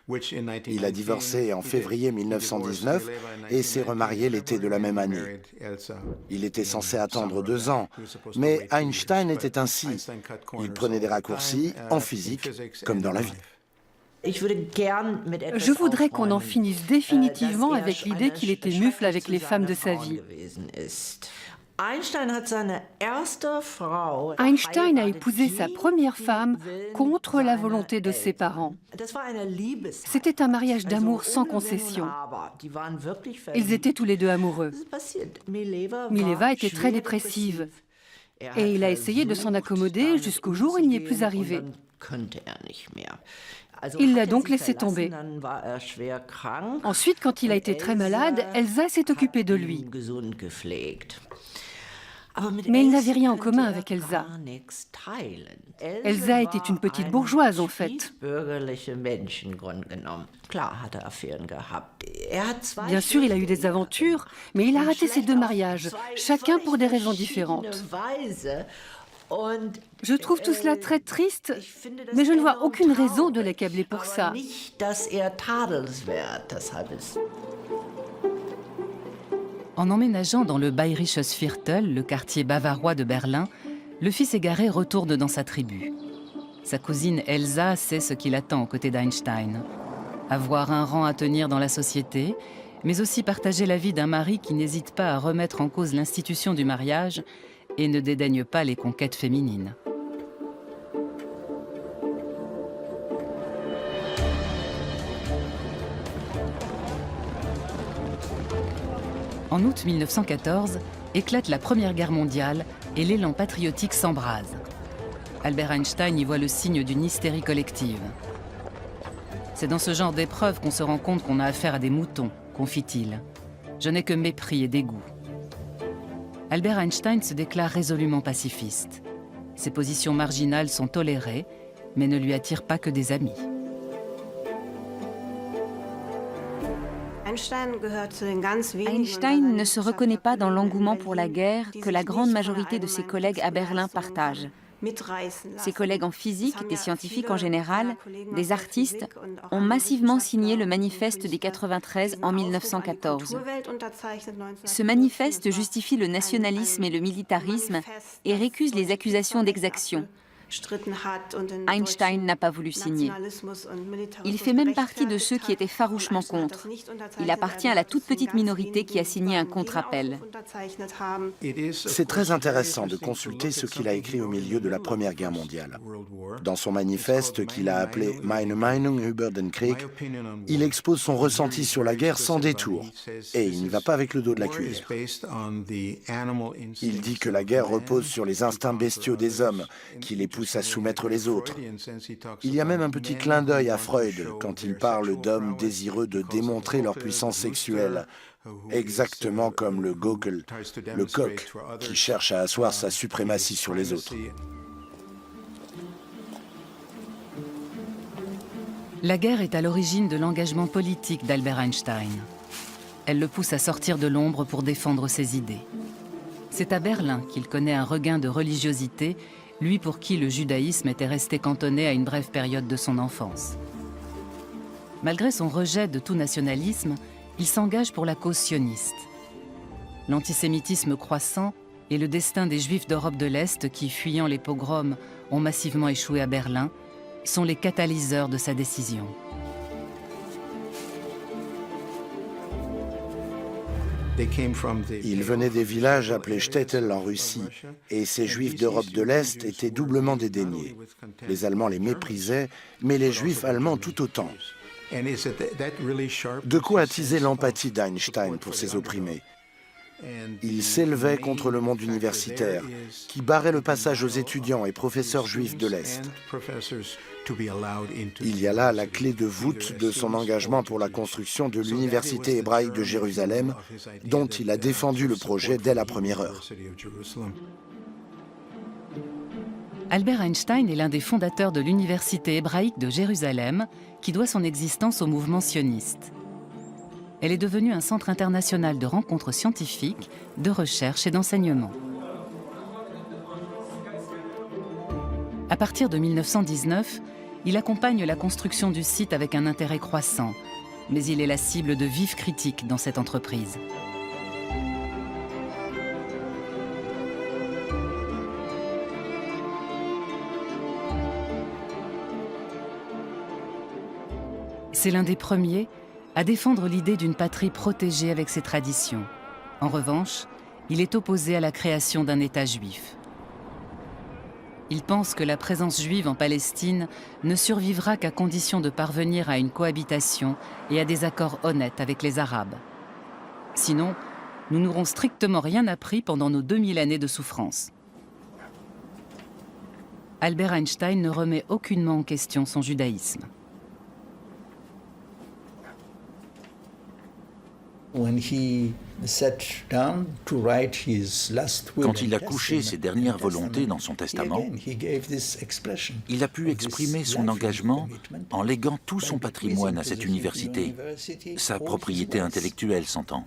Il a divorcé en février 1919 et s'est remarié l'été de la même année. Il était censé attendre 2 ans, mais Einstein était ainsi. Il prenait des raccourcis en physique comme dans la vie. Je voudrais qu'on en finisse définitivement avec l'idée qu'il était mufle avec les femmes de sa vie. Einstein a épousé sa première femme contre la volonté de ses parents. C'était un mariage d'amour sans concession. Ils étaient tous les deux amoureux. Mileva était très dépressive et il a essayé de s'en accommoder jusqu'au jour où il n'y est plus arrivé. Il l'a donc laissé tomber. Ensuite, quand il a été très malade, Elsa s'est occupée de lui. Mais il n'avait rien en commun avec Elsa. Elsa était une petite bourgeoise, en fait. Bien sûr, il a eu des aventures, mais il a raté ses 2 mariages, chacun pour des raisons différentes. Je trouve tout cela très triste, mais je ne vois aucune raison de l'accabler pour ça. En emménageant dans le Bayerisches Viertel, le quartier bavarois de Berlin, le fils égaré retourne dans sa tribu. Sa cousine Elsa sait ce qui l'attend aux côtés d'Einstein. Avoir un rang à tenir dans la société, mais aussi partager la vie d'un mari qui n'hésite pas à remettre en cause l'institution du mariage et ne dédaigne pas les conquêtes féminines. En août 1914, éclate la Première Guerre mondiale et l'élan patriotique s'embrase. Albert Einstein y voit le signe d'une hystérie collective. C'est dans ce genre d'épreuve qu'on se rend compte qu'on a affaire à des moutons, confie-t-il. Je n'ai que mépris et dégoût. Albert Einstein se déclare résolument pacifiste. Ses positions marginales sont tolérées, mais ne lui attirent pas que des amis. Einstein ne se reconnaît pas dans l'engouement pour la guerre que la grande majorité de ses collègues à Berlin partagent. Ses collègues en physique, des scientifiques en général, des artistes, ont massivement signé le manifeste des 93 en 1914. Ce manifeste justifie le nationalisme et le militarisme et récuse les accusations d'exaction. Einstein n'a pas voulu signer. Il fait même partie de ceux qui étaient farouchement contre. Il appartient à la toute petite minorité qui a signé un contre-appel. C'est très intéressant de consulter ce qu'il a écrit au milieu de la Première Guerre mondiale. Dans son manifeste qu'il a appelé Meine Meinung über den Krieg, il expose son ressenti sur la guerre sans détour, et il n'y va pas avec le dos de la cuillère. Il dit que la guerre repose sur les instincts bestiaux des hommes, qui les poussent à soumettre les autres. Il y a même un petit clin d'œil à Freud quand il parle d'hommes désireux de démontrer leur puissance sexuelle, exactement comme le Gaukel, le coq, qui cherche à asseoir sa suprématie sur les autres. La guerre est à l'origine de l'engagement politique d'Albert Einstein. Elle le pousse à sortir de l'ombre pour défendre ses idées. C'est à Berlin qu'il connaît un regain de religiosité, lui pour qui le judaïsme était resté cantonné à une brève période de son enfance. Malgré son rejet de tout nationalisme, il s'engage pour la cause sioniste. L'antisémitisme croissant et le destin des Juifs d'Europe de l'Est qui, fuyant les pogroms, ont massivement échoué à Berlin, sont les catalyseurs de sa décision. Ils venaient des villages appelés shtetl en Russie, et ces Juifs d'Europe de l'Est étaient doublement dédaignés. Les Allemands les méprisaient, mais les Juifs allemands tout autant. De quoi attiser l'empathie d'Einstein pour ces opprimés. Il s'élevait contre le monde universitaire, qui barrait le passage aux étudiants et professeurs juifs de l'Est. Il y a là la clé de voûte de son engagement pour la construction de l'Université hébraïque de Jérusalem, dont il a défendu le projet dès la première heure. Albert Einstein est l'un des fondateurs de l'Université hébraïque de Jérusalem, qui doit son existence au mouvement sioniste. Elle est devenue un centre international de rencontres scientifiques, de recherche et d'enseignement. À partir de 1919, il accompagne la construction du site avec un intérêt croissant, mais il est la cible de vives critiques dans cette entreprise. C'est l'un des premiers à défendre l'idée d'une patrie protégée avec ses traditions. En revanche, il est opposé à la création d'un État juif. Il pense que la présence juive en Palestine ne survivra qu'à condition de parvenir à une cohabitation et à des accords honnêtes avec les Arabes. Sinon, nous n'aurons strictement rien appris pendant nos 2000 années de souffrance. Albert Einstein ne remet aucunement en question son judaïsme. Quand il a couché ses dernières volontés dans son testament, il a pu exprimer son engagement en léguant tout son patrimoine à cette université, sa propriété intellectuelle s'entend.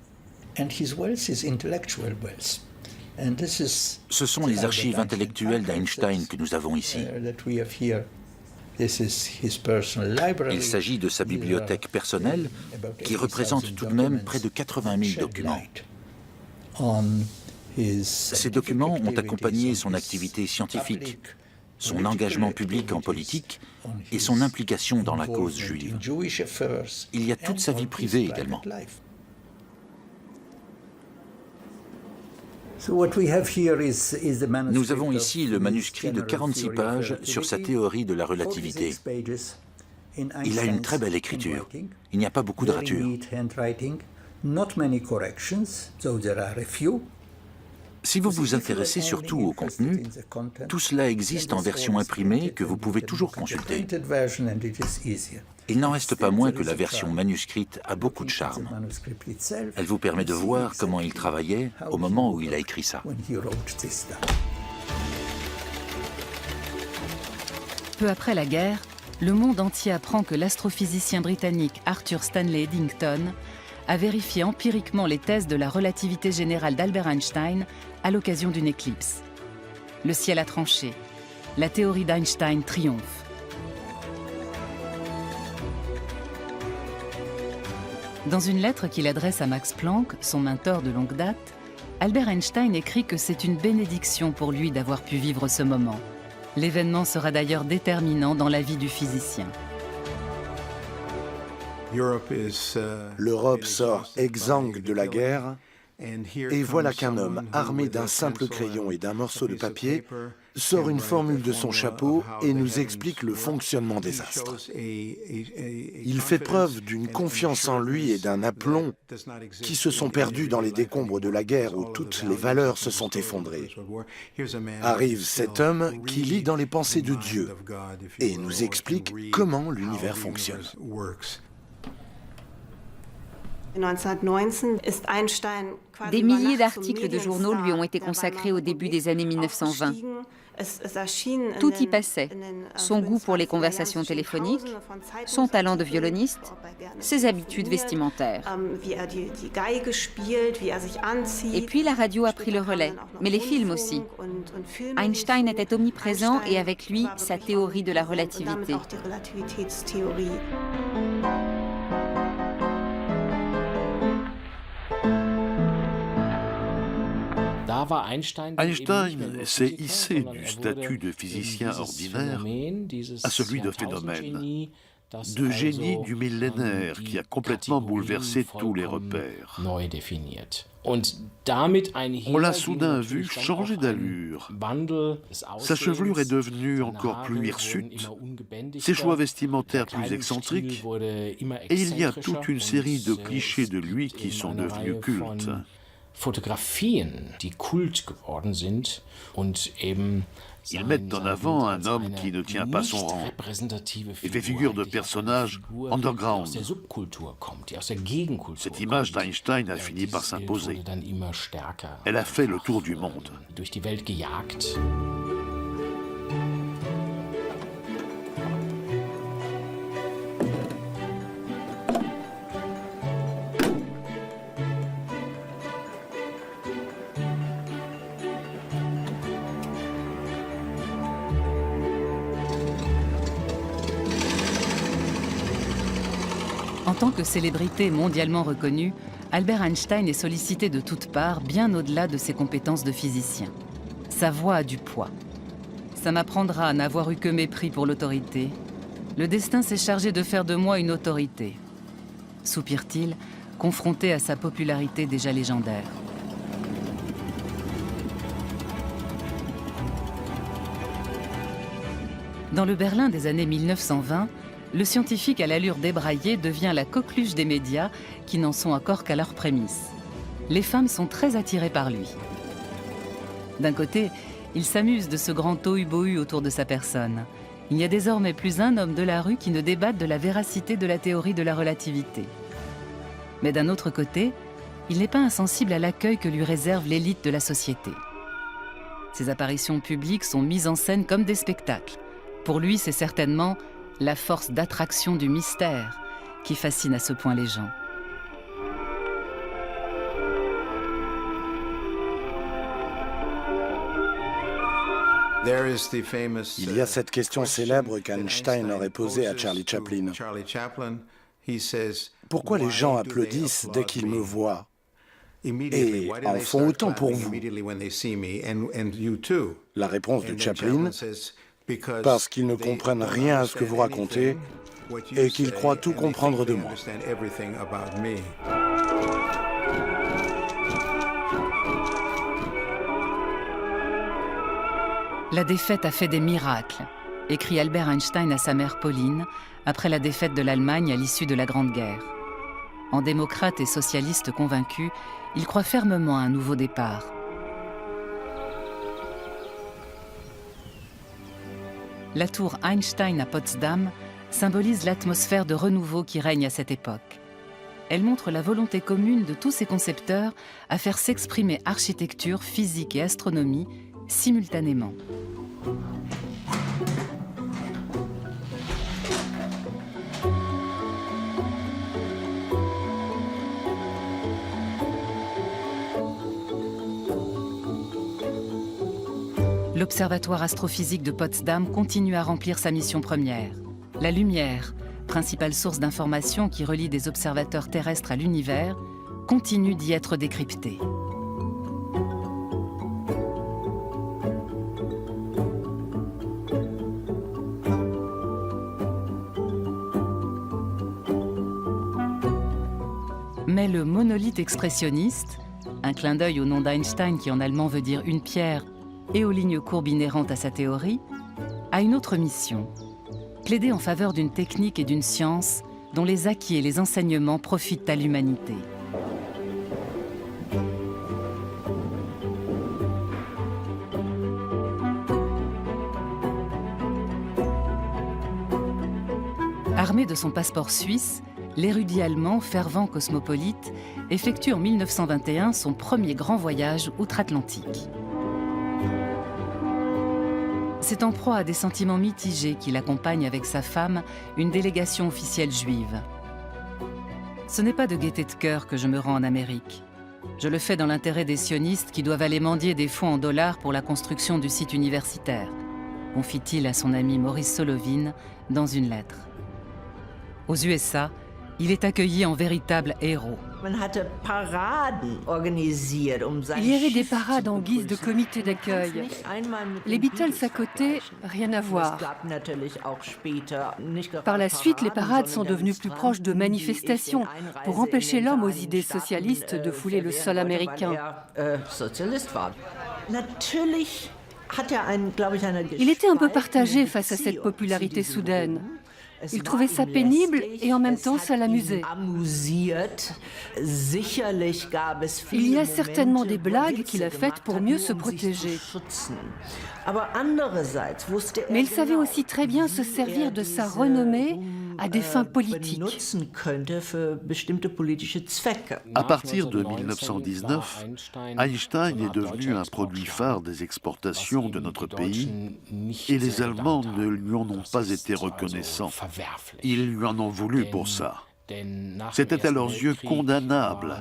Ce sont les archives intellectuelles d'Einstein que nous avons ici. Il s'agit de sa bibliothèque personnelle qui représente tout de même près de 80 000 documents. Ces documents ont accompagné son activité scientifique, son engagement public en politique et son implication dans la cause juive. Il y a toute sa vie privée également. Nous avons ici le manuscrit de 46 pages sur sa théorie de la relativité. Il a une très belle écriture. Il n'y a pas beaucoup de ratures. Si vous vous intéressez surtout au contenu, tout cela existe en version imprimée que vous pouvez toujours consulter. Il n'en reste pas moins que la version manuscrite a beaucoup de charme. Elle vous permet de voir comment il travaillait au moment où il a écrit ça. Peu après la guerre, le monde entier apprend que l'astrophysicien britannique Arthur Stanley Eddington a vérifié empiriquement les thèses de la relativité générale d'Albert Einstein à l'occasion d'une éclipse. Le ciel a tranché. La théorie d'Einstein triomphe. Dans une lettre qu'il adresse à Max Planck, son mentor de longue date, Albert Einstein écrit que c'est une bénédiction pour lui d'avoir pu vivre ce moment. L'événement sera d'ailleurs déterminant dans la vie du physicien. L'Europe sort exsangue de la guerre, et voilà qu'un homme armé d'un simple crayon et d'un morceau de papier sort une formule de son chapeau et nous explique le fonctionnement des astres. Il fait preuve d'une confiance en lui et d'un aplomb qui se sont perdus dans les décombres de la guerre où toutes les valeurs se sont effondrées. Arrive cet homme qui lit dans les pensées de Dieu et nous explique comment l'univers fonctionne. Des milliers d'articles de journaux lui ont été consacrés au début des années 1920. Tout y passait. Son goût pour les conversations téléphoniques, son talent de violoniste, ses habitudes vestimentaires. Et puis la radio a pris le relais, mais les films aussi. Einstein était omniprésent et avec lui, sa théorie de la relativité. Einstein s'est hissé du statut de physicien ordinaire à celui de phénomène, de génie du millénaire qui a complètement bouleversé tous les repères. On l'a soudain vu changer d'allure. Sa chevelure est devenue encore plus hirsute, ses choix vestimentaires plus excentriques, et il y a toute une série de clichés de lui qui sont devenus cultes. Ils mettent en avant un homme qui ne tient pas son rang et fait figure de personnage underground. Cette image d'Einstein a fini par s'imposer. Elle a fait le tour du monde. En tant que célébrité mondialement reconnue, Albert Einstein est sollicité de toutes parts, bien au-delà de ses compétences de physicien. Sa voix a du poids. Ça m'apprendra à n'avoir eu que mépris pour l'autorité. Le destin s'est chargé de faire de moi une autorité, soupire-t-il, confronté à sa popularité déjà légendaire. Dans le Berlin des années 1920, le scientifique à l'allure débraillée devient la coqueluche des médias qui n'en sont encore qu'à leurs prémices. Les femmes sont très attirées par lui. D'un côté, il s'amuse de ce grand tohu-bohu autour de sa personne. Il n'y a désormais plus un homme de la rue qui ne débatte de la véracité de la théorie de la relativité. Mais d'un autre côté, il n'est pas insensible à l'accueil que lui réserve l'élite de la société. Ses apparitions publiques sont mises en scène comme des spectacles. Pour lui, c'est certainement la force d'attraction du mystère qui fascine à ce point les gens. Il y a cette question célèbre qu'Einstein aurait posée à Charlie Chaplin. Pourquoi les gens applaudissent dès qu'ils me voient et en font autant pour vous? La réponse de Chaplin: parce qu'ils ne comprennent rien à ce que vous racontez et qu'ils croient tout comprendre de moi. La défaite a fait des miracles, écrit Albert Einstein à sa mère Pauline après la défaite de l'Allemagne à l'issue de la Grande Guerre. En démocrate et socialiste convaincu, il croit fermement à un nouveau départ. La tour Einstein à Potsdam symbolise l'atmosphère de renouveau qui règne à cette époque. Elle montre la volonté commune de tous ses concepteurs à faire s'exprimer architecture, physique et astronomie simultanément. L'Observatoire astrophysique de Potsdam continue à remplir sa mission première. La lumière, principale source d'information qui relie des observateurs terrestres à l'univers, continue d'y être décryptée. Mais le monolithe expressionniste, un clin d'œil au nom d'Einstein qui en allemand veut dire une pierre, et aux lignes courbes inhérentes à sa théorie, a une autre mission, plaider en faveur d'une technique et d'une science dont les acquis et les enseignements profitent à l'humanité. Armé de son passeport suisse, l'érudit allemand, fervent cosmopolite, effectue en 1921 son premier grand voyage outre-Atlantique. C'est en proie à des sentiments mitigés qu'il accompagne avec sa femme une délégation officielle juive. Ce n'est pas de gaieté de cœur que je me rends en Amérique. Je le fais dans l'intérêt des sionistes qui doivent aller mendier des fonds en dollars pour la construction du site universitaire, confie-t-il à son ami Maurice Solovine dans une lettre. Aux USA, il est accueilli en véritable héros. Il y avait des parades en guise de comité d'accueil. Les Beatles à côté, rien à voir. Par la suite, les parades sont devenues plus proches de manifestations pour empêcher l'homme aux idées socialistes de fouler le sol américain. Il était un peu partagé face à cette popularité soudaine. Il trouvait ça pénible et en même temps ça l'amusait. Il y a certainement des blagues qu'il a faites pour mieux se protéger. Mais il savait aussi très bien se servir de sa renommée à des fins politiques. À partir de 1919, Einstein est devenu un produit phare des exportations de notre pays et les Allemands ne lui en ont pas été reconnaissants. Ils lui en ont voulu pour ça. C'était à leurs yeux condamnable,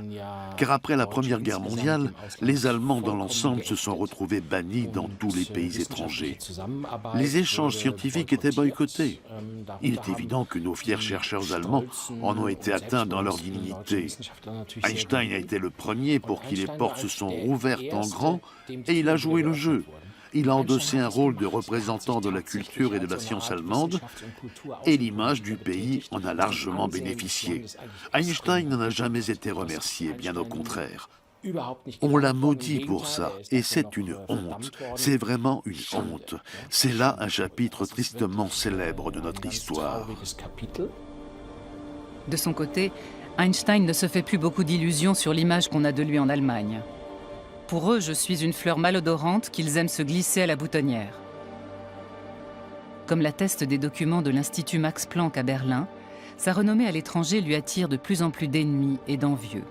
car après la Première Guerre mondiale, les Allemands dans l'ensemble se sont retrouvés bannis dans tous les pays étrangers. Les échanges scientifiques étaient boycottés. Il est évident que nos fiers chercheurs allemands en ont été atteints dans leur dignité. Einstein a été le premier pour qui les portes se sont rouvertes en grand et il a joué le jeu. Il a endossé un rôle de représentant de la culture et de la science allemande, et l'image du pays en a largement bénéficié. Einstein n'en a jamais été remercié, bien au contraire. On l'a maudit pour ça, et c'est une honte. C'est vraiment une honte. C'est là un chapitre tristement célèbre de notre histoire. De son côté, Einstein ne se fait plus beaucoup d'illusions sur l'image qu'on a de lui en Allemagne. Pour eux, je suis une fleur malodorante qu'ils aiment se glisser à la boutonnière. Comme l'attestent des documents de l'Institut Max Planck à Berlin, sa renommée à l'étranger lui attire de plus en plus d'ennemis et d'envieux.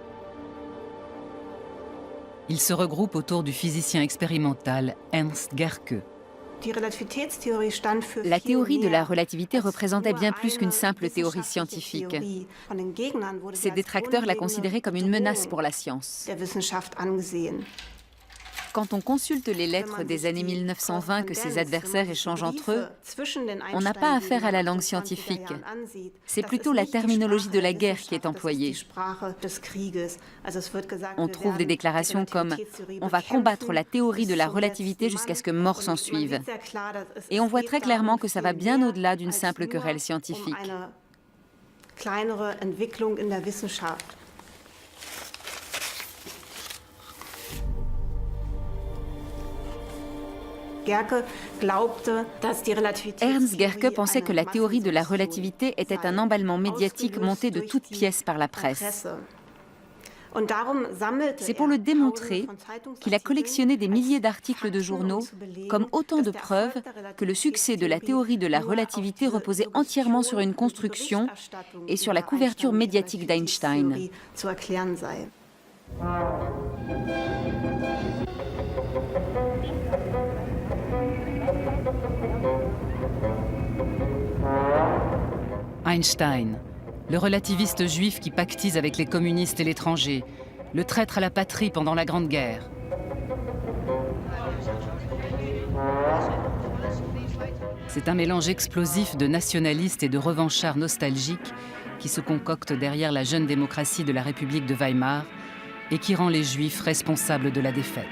Il se regroupe autour du physicien expérimental Ernst Gerke. La théorie de la relativité représentait bien plus qu'une simple théorie scientifique. Ses détracteurs la considéraient comme une menace pour la science. Quand on consulte les lettres des années 1920 que ses adversaires échangent entre eux, on n'a pas affaire à la langue scientifique. C'est plutôt la terminologie de la guerre qui est employée. On trouve des déclarations comme « On va combattre la théorie de la relativité jusqu'à ce que mort s'en suive ». Et on voit très clairement que ça va bien au-delà d'une simple querelle scientifique. Ernst Gerke pensait que la théorie de la relativité était un emballement médiatique monté de toutes pièces par la presse. C'est pour le démontrer qu'il a collectionné des milliers d'articles de journaux comme autant de preuves que le succès de la théorie de la relativité reposait entièrement sur une construction et sur la couverture médiatique d'Einstein. Einstein, le relativiste juif qui pactise avec les communistes et l'étranger, le traître à la patrie pendant la Grande Guerre. C'est un mélange explosif de nationalistes et de revanchards nostalgiques qui se concocte derrière la jeune démocratie de la République de Weimar et qui rend les Juifs responsables de la défaite.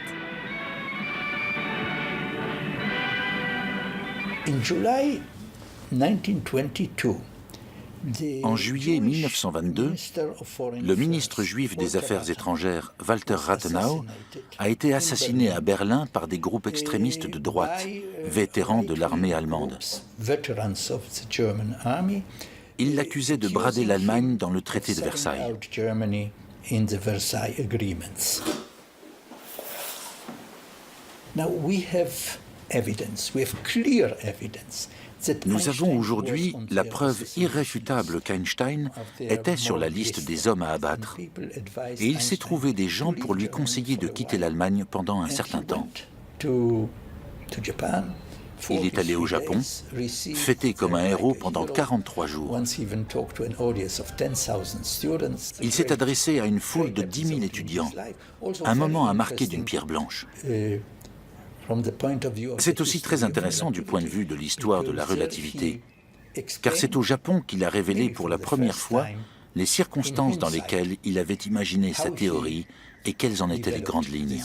En juillet 1922, le ministre juif des Affaires étrangères, Walter Rathenau, a été assassiné à Berlin par des groupes extrémistes de droite, vétérans de l'armée allemande. Il l'accusait de brader l'Allemagne dans le traité de Versailles. Nous avons aujourd'hui la preuve irréfutable qu'Einstein était sur la liste des hommes à abattre. Et il s'est trouvé des gens pour lui conseiller de quitter l'Allemagne pendant un certain temps. Il est allé au Japon, fêté comme un héros pendant 43 jours. Il s'est adressé à une foule de 10 000 étudiants, un moment à marquer d'une pierre blanche. C'est aussi très intéressant du point de vue de l'histoire de la relativité, car c'est au Japon qu'il a révélé pour la première fois les circonstances dans lesquelles il avait imaginé sa théorie et quelles en étaient les grandes lignes.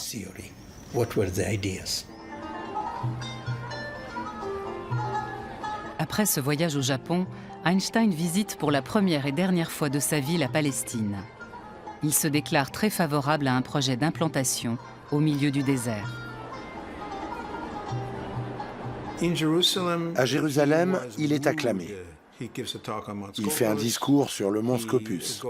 Après ce voyage au Japon, Einstein visite pour la première et dernière fois de sa vie la Palestine. Il se déclare très favorable à un projet d'implantation au milieu du désert. À Jérusalem, il est acclamé. Il fait un discours sur le mont Scopus.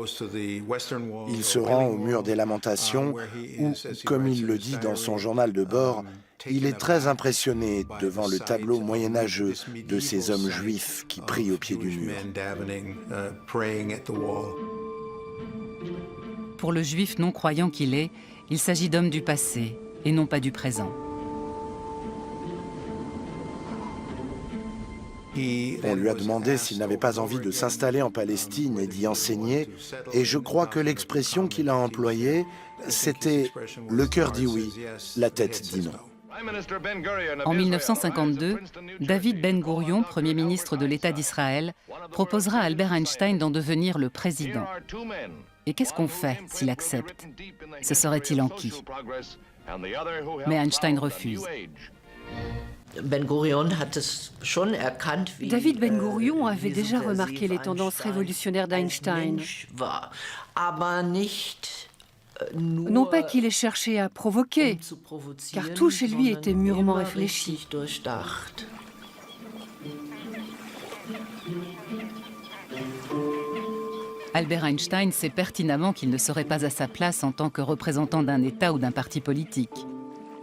Il se rend au mur des Lamentations où, comme il le dit dans son journal de bord, il est très impressionné devant le tableau moyenâgeux de ces hommes juifs qui prient au pied du mur. Pour le juif non-croyant qu'il est, il s'agit d'hommes du passé et non pas du présent. On lui a demandé s'il n'avait pas envie de s'installer en Palestine et d'y enseigner, et je crois que l'expression qu'il a employée, c'était « le cœur dit oui, la tête dit non ». En 1952, David Ben-Gourion, Premier ministre de l'État d'Israël, proposera à Albert Einstein d'en devenir le président. Et qu'est-ce qu'on fait s'il accepte? Se serait-il enquis? Mais Einstein refuse. David Ben-Gourion avait déjà remarqué les tendances révolutionnaires d'Einstein. Non pas qu'il ait cherché à provoquer, car tout chez lui était mûrement réfléchi. Albert Einstein sait pertinemment qu'il ne serait pas à sa place en tant que représentant d'un État ou d'un parti politique.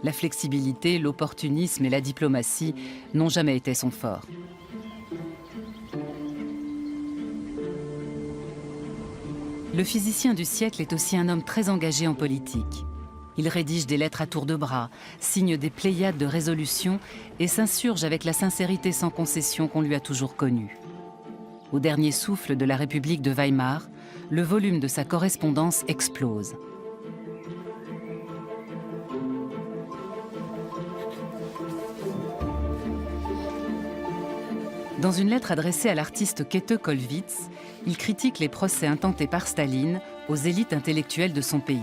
La flexibilité, l'opportunisme et la diplomatie n'ont jamais été son fort. Le physicien du siècle est aussi un homme très engagé en politique. Il rédige des lettres à tour de bras, signe des pléiades de résolutions et s'insurge avec la sincérité sans concession qu'on lui a toujours connue. Au dernier souffle de la République de Weimar, le volume de sa correspondance explose. Dans une lettre adressée à l'artiste Käthe Kollwitz, il critique les procès intentés par Staline aux élites intellectuelles de son pays.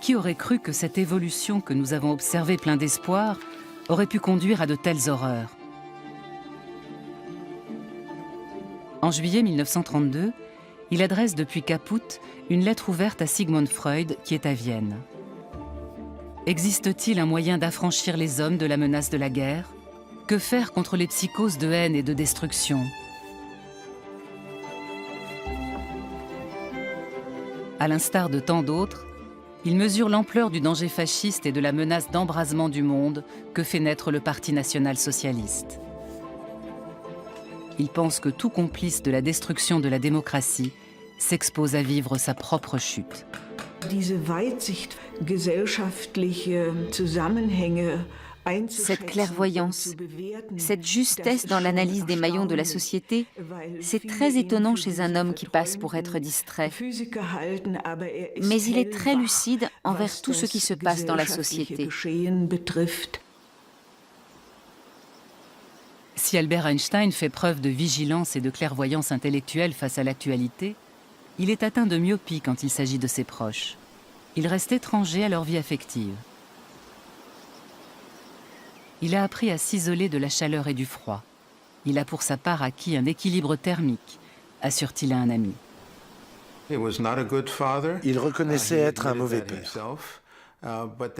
Qui aurait cru que cette évolution que nous avons observée plein d'espoir aurait pu conduire à de telles horreurs? En juillet 1932, il adresse depuis Caput une lettre ouverte à Sigmund Freud qui est à Vienne. Existe-t-il un moyen d'affranchir les hommes de la menace de la guerre? Que faire contre les psychoses de haine et de destruction? À l'instar de tant d'autres, il mesure l'ampleur du danger fasciste et de la menace d'embrasement du monde que fait naître le Parti national-socialiste. Il pense que tout complice de la destruction de la démocratie s'expose à vivre sa propre chute. Cette clairvoyance, cette justesse dans l'analyse des maillons de la société, c'est très étonnant chez un homme qui passe pour être distrait. Mais il est très lucide envers tout ce qui se passe dans la société. Si Albert Einstein fait preuve de vigilance et de clairvoyance intellectuelle face à l'actualité, il est atteint de myopie quand il s'agit de ses proches. Il reste étranger à leur vie affective. Il a appris à s'isoler de la chaleur et du froid. Il a pour sa part acquis un équilibre thermique, assure-t-il à un ami. Il reconnaissait être un mauvais père.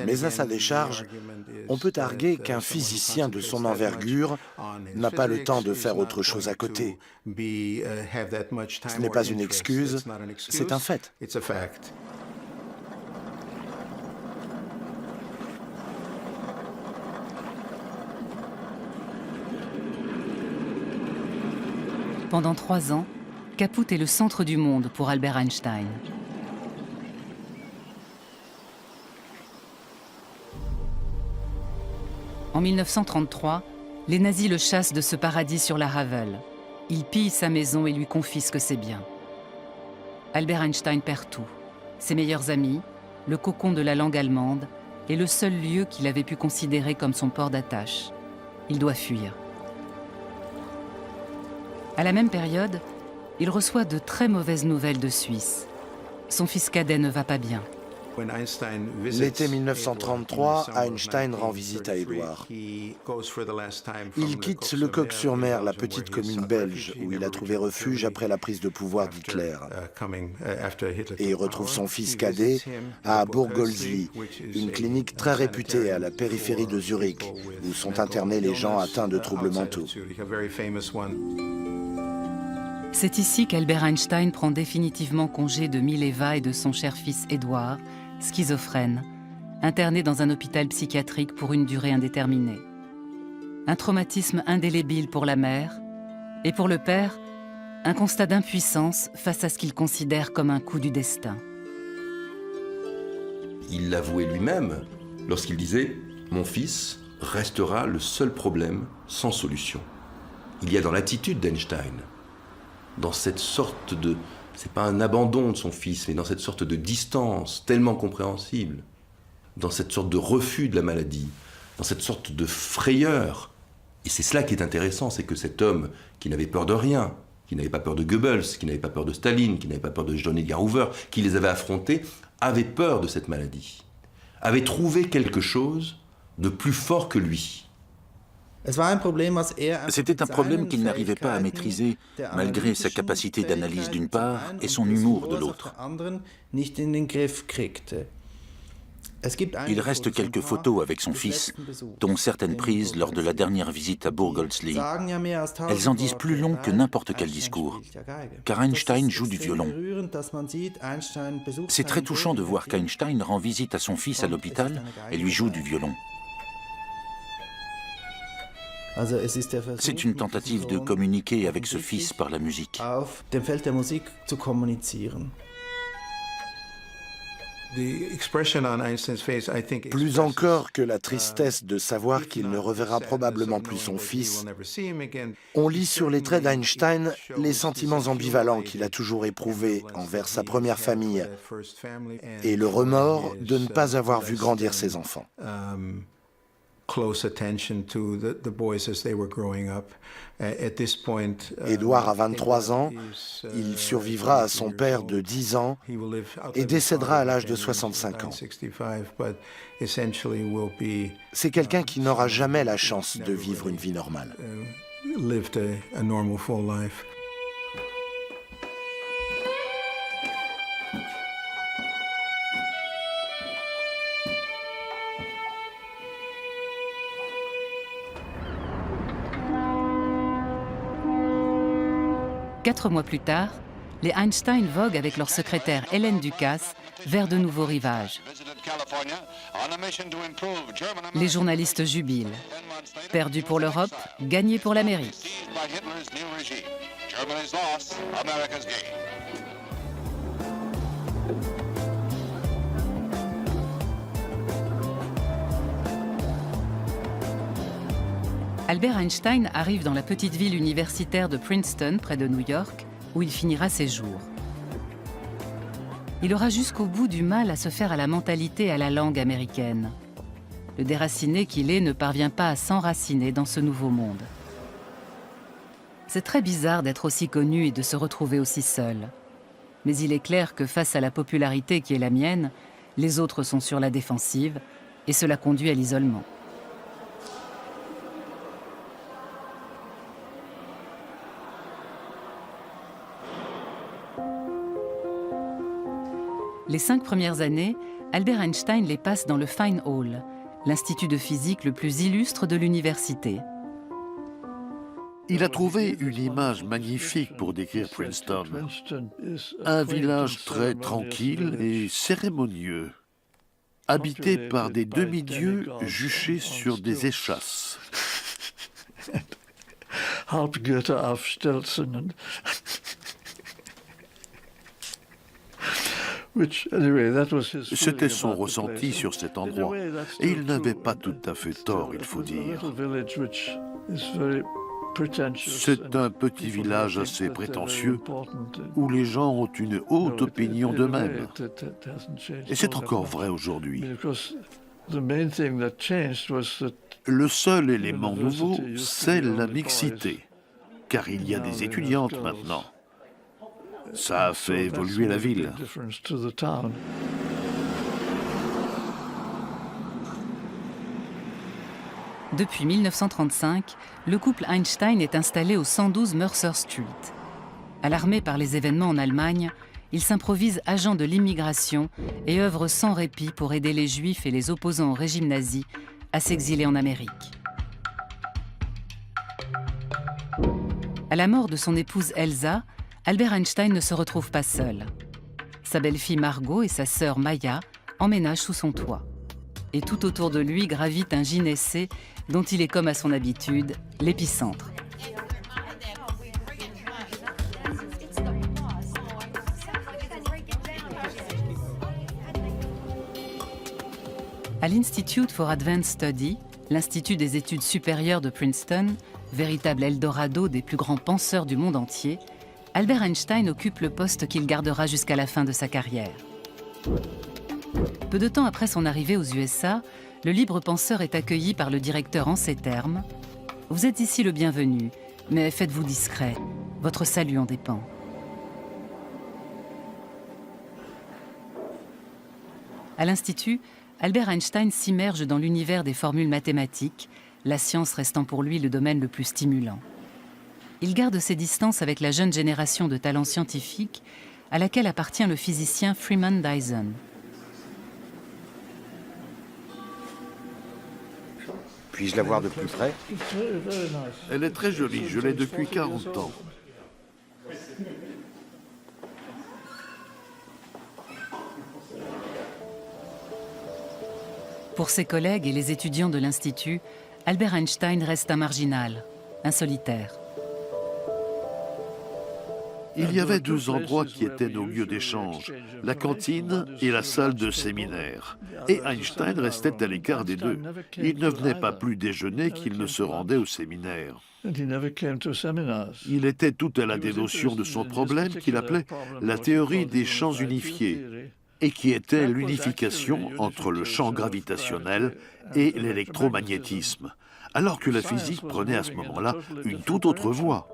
Mais à sa décharge, on peut arguer qu'un physicien de son envergure n'a pas le temps de faire autre chose à côté. Ce n'est pas une excuse, c'est un fait. Pendant 3 ans, Kaput est le centre du monde pour Albert Einstein. En 1933, les nazis le chassent de ce paradis sur la Havel. Ils pillent sa maison et lui confisquent ses biens. Albert Einstein perd tout. Ses meilleurs amis, le cocon de la langue allemande et le seul lieu qu'il avait pu considérer comme son port d'attache. Il doit fuir. À la même période, il reçoit de très mauvaises nouvelles de Suisse. Son fils cadet ne va pas bien. L'été 1933, Einstein rend visite à Édouard. Il quitte Le Coq-sur-Mer, la petite commune belge, où il a trouvé refuge après la prise de pouvoir d'Hitler. Et il retrouve son fils cadet à Burgolsli, une clinique très réputée à la périphérie de Zurich, où sont internés les gens atteints de troubles mentaux. C'est ici qu'Albert Einstein prend définitivement congé de Mileva et de son cher fils Édouard, schizophrène, interné dans un hôpital psychiatrique pour une durée indéterminée. Un traumatisme indélébile pour la mère, et pour le père, un constat d'impuissance face à ce qu'il considère comme un coup du destin. Il l'avouait lui-même lorsqu'il disait « Mon fils restera le seul problème sans solution ». Il y a dans l'attitude d'Einstein, dans cette sorte de... c'est pas un abandon de son fils, mais dans cette sorte de distance tellement compréhensible, dans cette sorte de refus de la maladie, dans cette sorte de frayeur. Et c'est cela qui est intéressant, c'est que cet homme qui n'avait peur de rien, qui n'avait pas peur de Goebbels, qui n'avait pas peur de Staline, qui n'avait pas peur de John Edgar Hoover, qui les avait affrontés, avait peur de cette maladie, avait trouvé quelque chose de plus fort que lui. C'était un problème qu'il n'arrivait pas à maîtriser, malgré sa capacité d'analyse d'une part et son humour de l'autre. Il reste quelques photos avec son fils, dont certaines prises lors de la dernière visite à Burgolsli. Elles en disent plus long que n'importe quel discours, car Einstein joue du violon. C'est très touchant de voir qu'Einstein rend visite à son fils à l'hôpital et lui joue du violon. C'est une tentative de communiquer avec ce fils par la musique. Plus encore que la tristesse de savoir qu'il ne reverra probablement plus son fils, on lit sur les traits d'Einstein les sentiments ambivalents qu'il a toujours éprouvés envers sa première famille et le remords de ne pas avoir vu grandir ses enfants. Édouard a 23 ans, il survivra à son père de 10 ans et décédera à l'âge de 65 ans. C'est quelqu'un qui n'aura jamais la chance de vivre une vie normale. 4 mois plus tard, les Einstein voguent avec leur secrétaire Hélène Ducasse vers de nouveaux rivages. Les journalistes jubilent. Perdu pour l'Europe, gagné pour l'Amérique. Albert Einstein arrive dans la petite ville universitaire de Princeton, près de New York, où il finira ses jours. Il aura jusqu'au bout du mal à se faire à la mentalité et à la langue américaine. Le déraciné qu'il est ne parvient pas à s'enraciner dans ce nouveau monde. C'est très bizarre d'être aussi connu et de se retrouver aussi seul. Mais il est clair que face à la popularité qui est la mienne, les autres sont sur la défensive et cela conduit à l'isolement. Les 5 premières années, Albert Einstein les passe dans le Fine Hall, l'institut de physique le plus illustre de l'université. Il a trouvé une image magnifique pour décrire Princeton. Un village très tranquille et cérémonieux, habité par des demi-dieux juchés sur des échasses. halb Goethe aufstelzen. C'était son ressenti sur cet endroit, et il n'avait pas tout à fait tort, il faut dire. C'est un petit village assez prétentieux, où les gens ont une haute opinion d'eux-mêmes. Et c'est encore vrai aujourd'hui. Le seul élément nouveau, c'est la mixité, car il y a des étudiantes maintenant. Ça a fait évoluer la ville. Depuis 1935, le couple Einstein est installé au 112 Mercer Street. Alarmé par les événements en Allemagne, il s'improvise agent de l'immigration et œuvre sans répit pour aider les Juifs et les opposants au régime nazi à s'exiler en Amérique. À la mort de son épouse Elsa, Albert Einstein ne se retrouve pas seul. Sa belle-fille Margot et sa sœur Maya emménagent sous son toit. Et tout autour de lui gravite un gynécée dont il est, comme à son habitude, l'épicentre. À l'Institute for Advanced Study, l'Institut des études supérieures de Princeton, véritable Eldorado des plus grands penseurs du monde entier, Albert Einstein occupe le poste qu'il gardera jusqu'à la fin de sa carrière. Peu de temps après son arrivée aux USA, le libre penseur est accueilli par le directeur en ces termes : « Vous êtes ici le bienvenu, mais faites-vous discret, votre salut en dépend. » À l'Institut, Albert Einstein s'immerge dans l'univers des formules mathématiques, la science restant pour lui le domaine le plus stimulant. Il garde ses distances avec la jeune génération de talents scientifiques à laquelle appartient le physicien Freeman Dyson. Puis-je la voir de plus près? Elle est très jolie, je l'ai depuis 40 ans. Pour ses collègues et les étudiants de l'Institut, Albert Einstein reste un marginal, un solitaire. Il y avait deux endroits qui étaient nos lieux d'échange, la cantine et la salle de séminaire. Et Einstein restait à l'écart des deux. Il ne venait pas plus déjeuner qu'il ne se rendait au séminaire. Il était tout à la dénotion de son problème qu'il appelait la théorie des champs unifiés, et qui était l'unification entre le champ gravitationnel et l'électromagnétisme, alors que la physique prenait à ce moment-là une toute autre voie.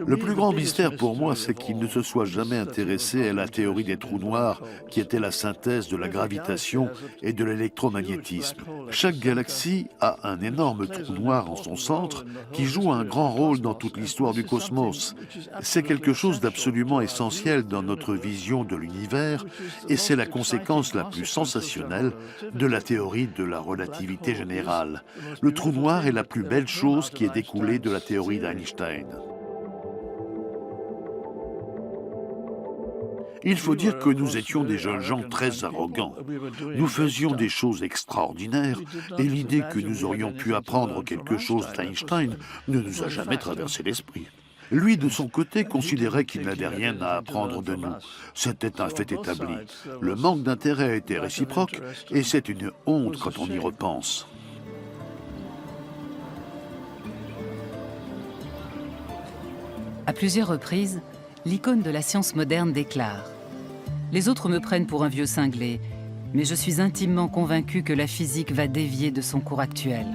Le plus grand mystère pour moi, c'est qu'il ne se soit jamais intéressé à la théorie des trous noirs, qui était la synthèse de la gravitation et de l'électromagnétisme. Chaque galaxie a un énorme trou noir en son centre qui joue un grand rôle dans toute l'histoire du cosmos. C'est quelque chose d'absolument essentiel dans notre vision de l'univers et c'est la conséquence la plus sensationnelle de la théorie de la relativité générale. Le trou noir est la plus belle chose qui est découlée de la théorie d'Einstein. Il faut dire que nous étions des jeunes gens très arrogants. Nous faisions des choses extraordinaires et l'idée que nous aurions pu apprendre quelque chose d'Einstein ne nous a jamais traversé l'esprit. Lui, de son côté, considérait qu'il n'avait rien à apprendre de nous. C'était un fait établi. Le manque d'intérêt était réciproque et c'est une honte quand on y repense. À plusieurs reprises, l'icône de la science moderne déclare : « Les autres me prennent pour un vieux cinglé, mais je suis intimement convaincu que la physique va dévier de son cours actuel. »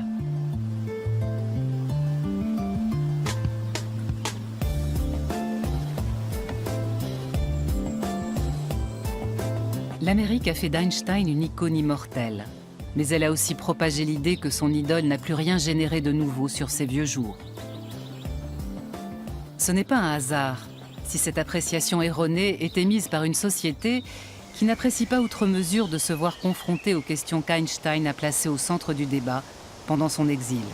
L'Amérique a fait d'Einstein une icône immortelle, mais elle a aussi propagé l'idée que son idole n'a plus rien généré de nouveau sur ses vieux jours. Ce n'est pas un hasard si cette appréciation erronée est émise par une société qui n'apprécie pas outre mesure de se voir confrontée aux questions qu'Einstein a placées au centre du débat pendant son exil.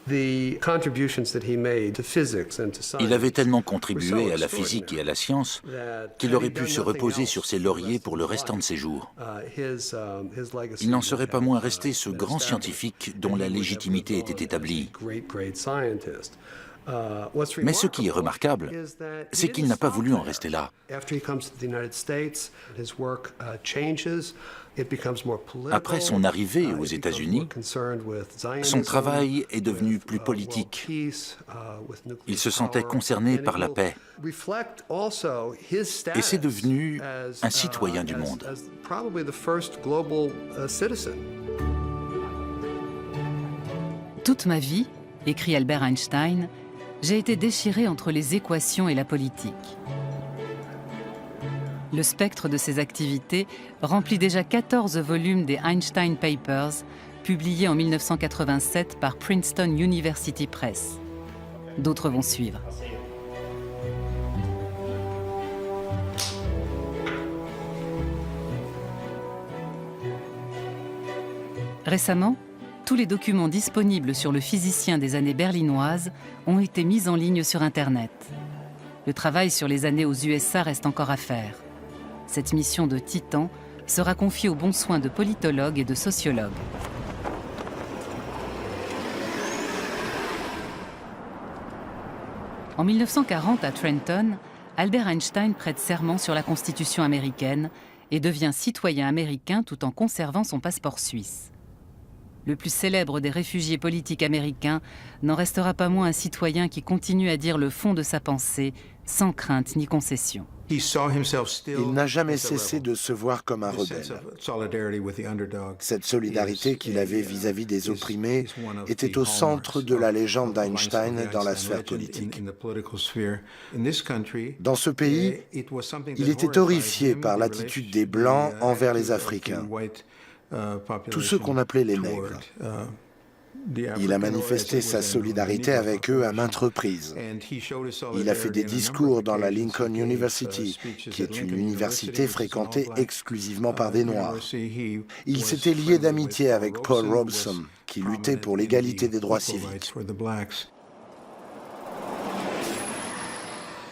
Il avait tellement contribué à la physique et à la science qu'il aurait pu se reposer sur ses lauriers pour le restant de ses jours. Il n'en serait pas moins resté ce grand scientifique dont la légitimité était établie. Mais ce qui est remarquable, c'est qu'il n'a pas voulu en rester là. Après son arrivée aux États-Unis, son travail est devenu plus politique. Il se sentait concerné par la paix. Et c'est devenu un citoyen du monde. Toute ma vie, écrit Albert Einstein, j'ai été déchiré entre les équations et la politique. Le spectre de ses activités remplit déjà 14 volumes des Einstein Papers, publiés en 1987 par Princeton University Press. D'autres vont suivre. Récemment, tous les documents disponibles sur le physicien des années berlinoises ont été mis en ligne sur Internet. Le travail sur les années aux USA reste encore à faire. Cette mission de titan sera confiée aux bons soins de politologues et de sociologues. En 1940, à Trenton, Albert Einstein prête serment sur la Constitution américaine et devient citoyen américain tout en conservant son passeport suisse. Le plus célèbre des réfugiés politiques américains n'en restera pas moins un citoyen qui continue à dire le fond de sa pensée, sans crainte ni concession. Il n'a jamais cessé de se voir comme un rebelle. Cette solidarité qu'il avait vis-à-vis des opprimés était au centre de la légende d'Einstein dans la sphère politique. Dans ce pays, il était horrifié par l'attitude des Blancs envers les Africains, tous ceux qu'on appelait les nègres. Il a manifesté sa solidarité avec eux à maintes reprises. Il a fait des discours dans la Lincoln University, qui est une université fréquentée exclusivement par des Noirs. Il s'était lié d'amitié avec Paul Robeson, qui luttait pour l'égalité des droits civiques.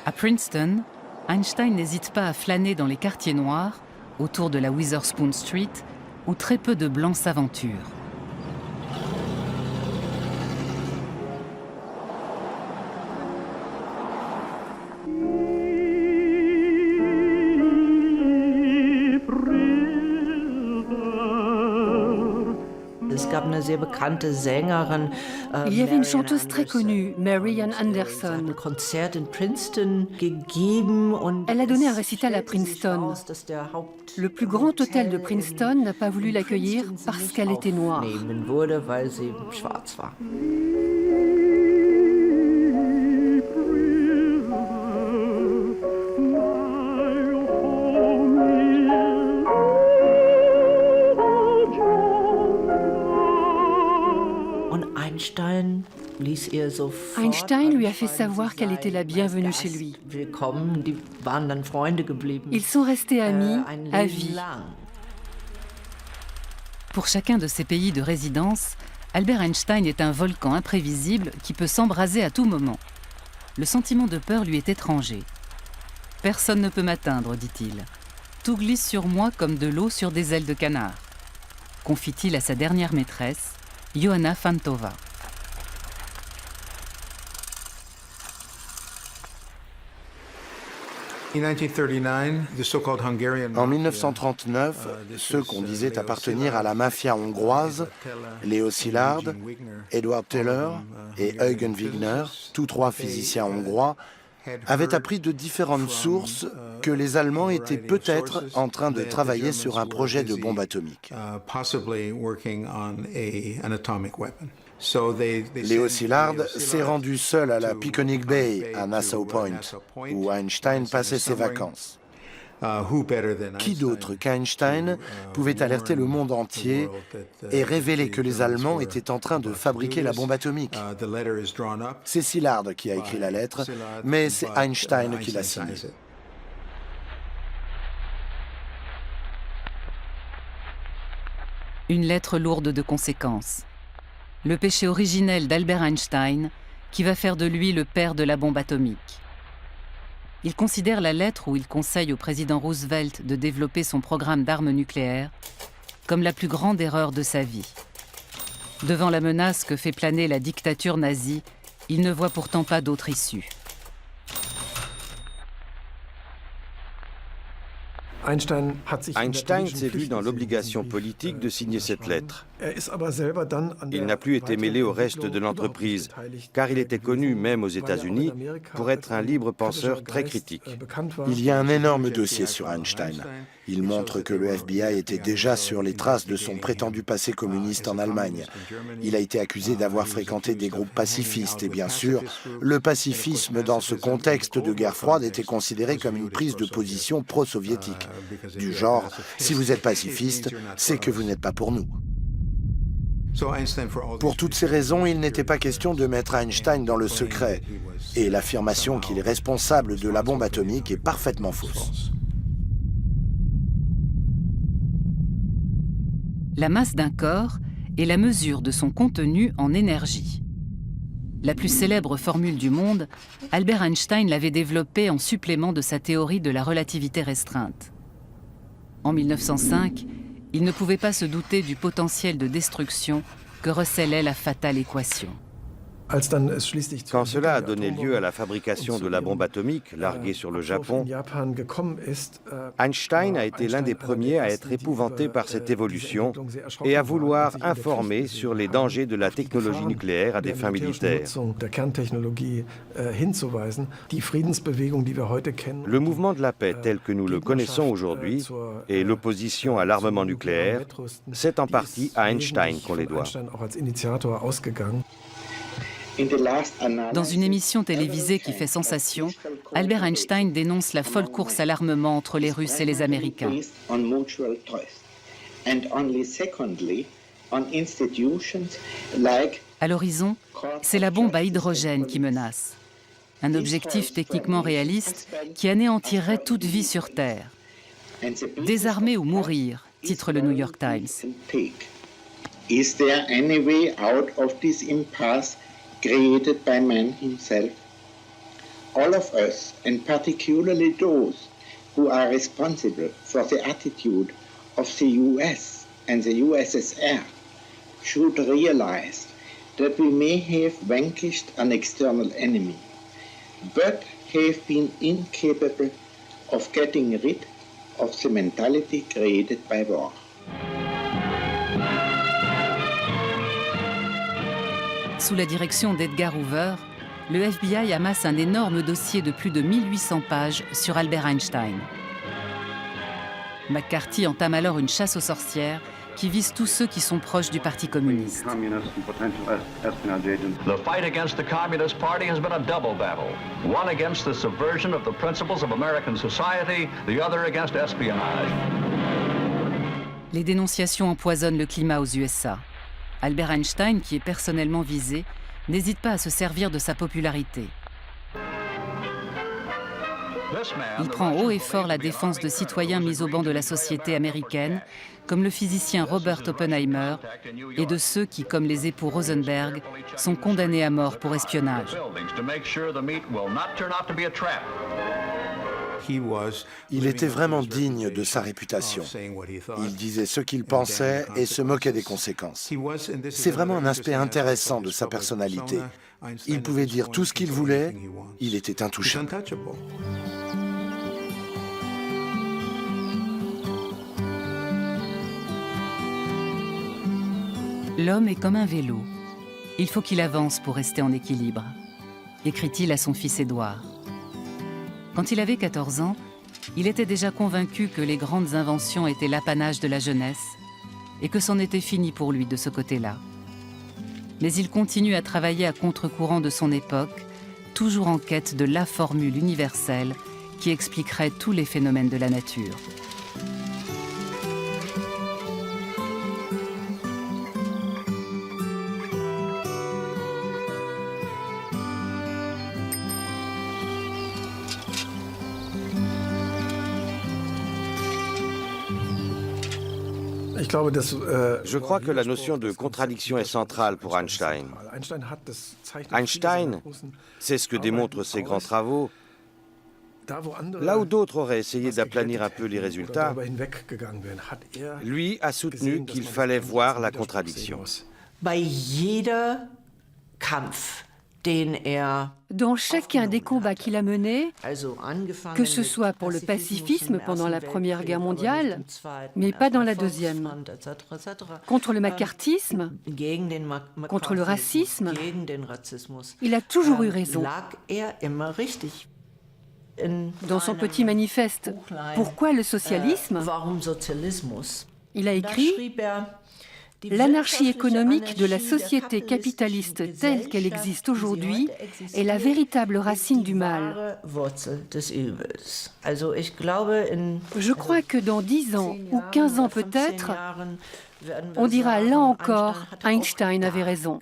À Princeton, Einstein n'hésite pas à flâner dans les quartiers noirs, autour de la Witherspoon Street, où très peu de Blancs s'aventurent. Il y avait une chanteuse très connue, Marian Anderson. Elle a donné un récital à Princeton. Le plus grand hôtel de Princeton n'a pas voulu l'accueillir parce qu'elle était noire. Einstein lui a fait savoir qu'elle était la bienvenue chez lui. Ils sont restés amis à vie. Pour chacun de ces pays de résidence, Albert Einstein est un volcan imprévisible qui peut s'embraser à tout moment. Le sentiment de peur lui est étranger. « Personne ne peut m'atteindre, dit-il. Tout glisse sur moi comme de l'eau sur des ailes de canard. » confie-t-il à sa dernière maîtresse, Johanna Fantova. En 1939, ceux qu'on disait appartenir à la mafia hongroise, Leo Szilard, Edward Teller et Eugen Wigner, tous trois physiciens hongrois, avaient appris de différentes sources que les Allemands étaient peut-être en train de travailler sur un projet de bombe atomique. Leo Szilard s'est rendu seul à la Peconic Bay, à Nassau Point, où Einstein passait ses vacances. Qui d'autre qu'Einstein pouvait alerter le monde entier et révéler que les Allemands étaient en train de fabriquer la bombe atomique? C'est Szilard qui a écrit la lettre, mais c'est Einstein qui l'a signée. Une lettre lourde de conséquences. le péché originel d'Albert Einstein, qui va faire de lui le père de la bombe atomique. Il considère la lettre où il conseille au président Roosevelt de développer son programme d'armes nucléaires comme la plus grande erreur de sa vie. Devant la menace que fait planer la dictature nazie, il ne voit pourtant pas d'autre issue. Einstein s'est vu dans l'obligation politique de signer cette lettre. Il n'a plus été mêlé au reste de l'entreprise, car il était connu, même aux États-Unis, pour être un libre penseur très critique. Il y a un énorme dossier sur Einstein. Il montre que le FBI était déjà sur les traces de son prétendu passé communiste en Allemagne. Il a été accusé d'avoir fréquenté des groupes pacifistes et bien sûr, le pacifisme dans ce contexte de guerre froide était considéré comme une prise de position pro-soviétique. Du genre, si vous êtes pacifiste, c'est que vous n'êtes pas pour nous. Pour toutes ces raisons, il n'était pas question de mettre Einstein dans le secret. Et l'affirmation qu'il est responsable de la bombe atomique est parfaitement fausse. La masse d'un corps est la mesure de son contenu en énergie. La plus célèbre formule du monde, Albert Einstein l'avait développée en supplément de sa théorie de la relativité restreinte. En 1905, il ne pouvait pas se douter du potentiel de destruction que recelait la fatale équation. Quand cela a donné lieu à la fabrication de la bombe atomique larguée sur le Japon, Einstein a été l'un des premiers à être épouvanté par cette évolution et à vouloir informer sur les dangers de la technologie nucléaire à des fins militaires. Le mouvement de la paix tel que nous le connaissons aujourd'hui et l'opposition à l'armement nucléaire, c'est en partie à Einstein qu'on les doit. Dans une émission télévisée qui fait sensation, Albert Einstein dénonce la folle course à l'armement entre les Russes et les Américains. À l'horizon, c'est la bombe à hydrogène qui menace. Un objectif techniquement réaliste qui anéantirait toute vie sur Terre. Désarmer ou mourir, titre le New York Times. Is there any way out of this impasse created by man himself? All of us, and particularly those who are responsible for the attitude of the US and the USSR, should realize that we may have vanquished an external enemy, but have been incapable of getting rid of the mentality created by war. Sous la direction d'Edgar Hoover, le FBI amasse un énorme dossier de plus de 1800 pages sur Albert Einstein. McCarthy entame alors une chasse aux sorcières qui vise tous ceux qui sont proches du Parti communiste. The fight against the Communist Party has been a double battle. One against the subversion of the principles of American society, the other against espionage. Les dénonciations empoisonnent le climat aux USA. Albert Einstein, qui est personnellement visé, n'hésite pas à se servir de sa popularité. Il prend haut et fort la défense de citoyens mis au banc de la société américaine, comme le physicien Robert Oppenheimer, et de ceux qui, comme les époux Rosenberg, sont condamnés à mort pour espionnage. Il était vraiment digne de sa réputation. Il disait ce qu'il pensait et se moquait des conséquences. C'est vraiment un aspect intéressant de sa personnalité. Il pouvait dire tout ce qu'il voulait, il était intouchable. L'homme est comme un vélo. Il faut qu'il avance pour rester en équilibre, écrit-il à son fils Édouard. Quand il avait 14 ans, il était déjà convaincu que les grandes inventions étaient l'apanage de la jeunesse et que c'en était fini pour lui de ce côté-là. Mais il continue à travailler à contre-courant de son époque, toujours en quête de la formule universelle qui expliquerait tous les phénomènes de la nature. Je crois que la notion de contradiction est centrale pour Einstein. Einstein, c'est ce que démontrent ses grands travaux. Là où d'autres auraient essayé d'aplanir un peu les résultats, lui a soutenu qu'il fallait voir la contradiction. Dans chacun des combats qu'il a menés, que ce soit pour le pacifisme pendant la Première Guerre mondiale, mais pas dans la Deuxième, contre le macartisme, contre le racisme, il a toujours eu raison. Dans son petit manifeste « Pourquoi le socialisme ?», il a écrit « L'anarchie économique de la société capitaliste telle qu'elle existe aujourd'hui est la véritable racine du mal. » Je crois que dans 10 ans ou 15 ans peut-être, on dira là encore « Einstein avait raison ».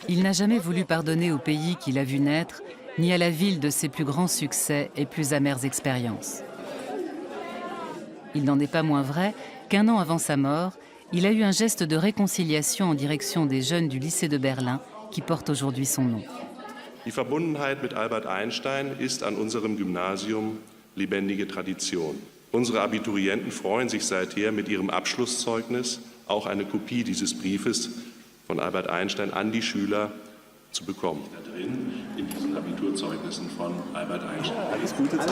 Il n'a jamais voulu pardonner au pays qu'il a vu naître, ni à la ville de ses plus grands succès et plus amères expériences. Il n'en est pas moins vrai qu'un an avant sa mort, il a eu un geste de réconciliation en direction des jeunes du lycée de Berlin qui porte aujourd'hui son nom. Die Verbundenheit mit Albert Einstein ist an unserem Gymnasium lebendige Tradition. Unsere Abiturienten freuen sich seither mit ihrem Abschlusszeugnis auch eine Kopie dieses Briefes von Albert Einstein an die Schüler zu bekommen. Da drin in diesen Abiturzeugnissen von Albert Einstein. Alles Gute zu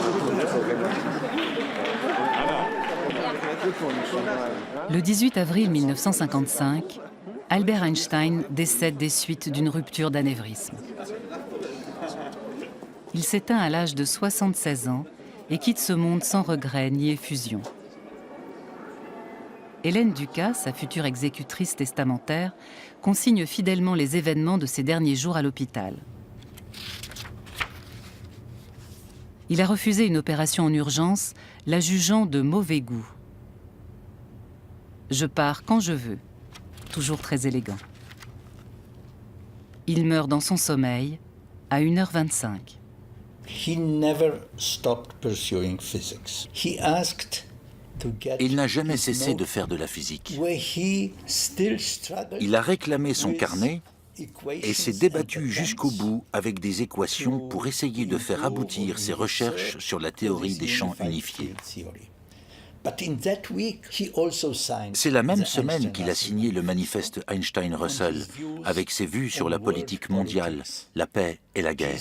Le 18 avril 1955, Albert Einstein décède des suites d'une rupture d'anévrisme. Il s'éteint à l'âge de 76 ans et quitte ce monde sans regret ni effusion. Hélène Ducas, sa future exécutrice testamentaire, consigne fidèlement les événements de ses derniers jours à l'hôpital. Il a refusé une opération en urgence, la jugeant de mauvais goût. « Je pars quand je veux », toujours très élégant. Il meurt dans son sommeil à 1h25. Il n'a jamais cessé de faire de la physique. Il a réclamé son carnet et s'est débattu jusqu'au bout avec des équations pour essayer de faire aboutir ses recherches sur la théorie des champs unifiés. C'est la même semaine qu'il a signé le manifeste Einstein-Russell, avec ses vues sur la politique mondiale, la paix et la guerre.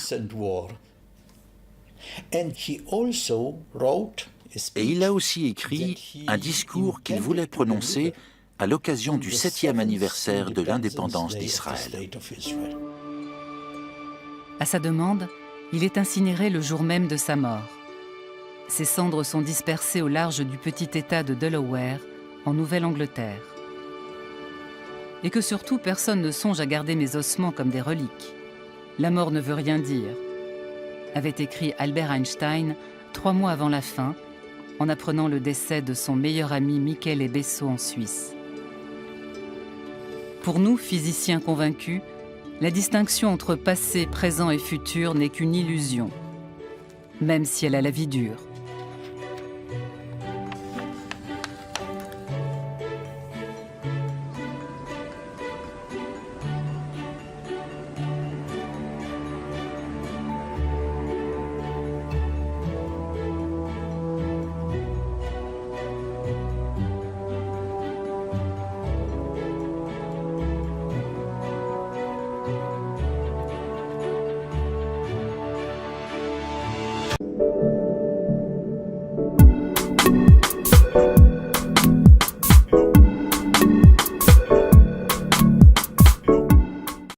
Et il a aussi écrit un discours qu'il voulait prononcer à l'occasion du 7e anniversaire de l'indépendance d'Israël. À sa demande, il est incinéré le jour même de sa mort. Ses cendres sont dispersées au large du petit État de Delaware, en Nouvelle-Angleterre. Et que surtout personne ne songe à garder mes ossements comme des reliques. La mort ne veut rien dire, avait écrit Albert Einstein 3 mois avant la fin, en apprenant le décès de son meilleur ami Michele Besso en Suisse. Pour nous, physiciens convaincus, la distinction entre passé, présent et futur n'est qu'une illusion, même si elle a la vie dure.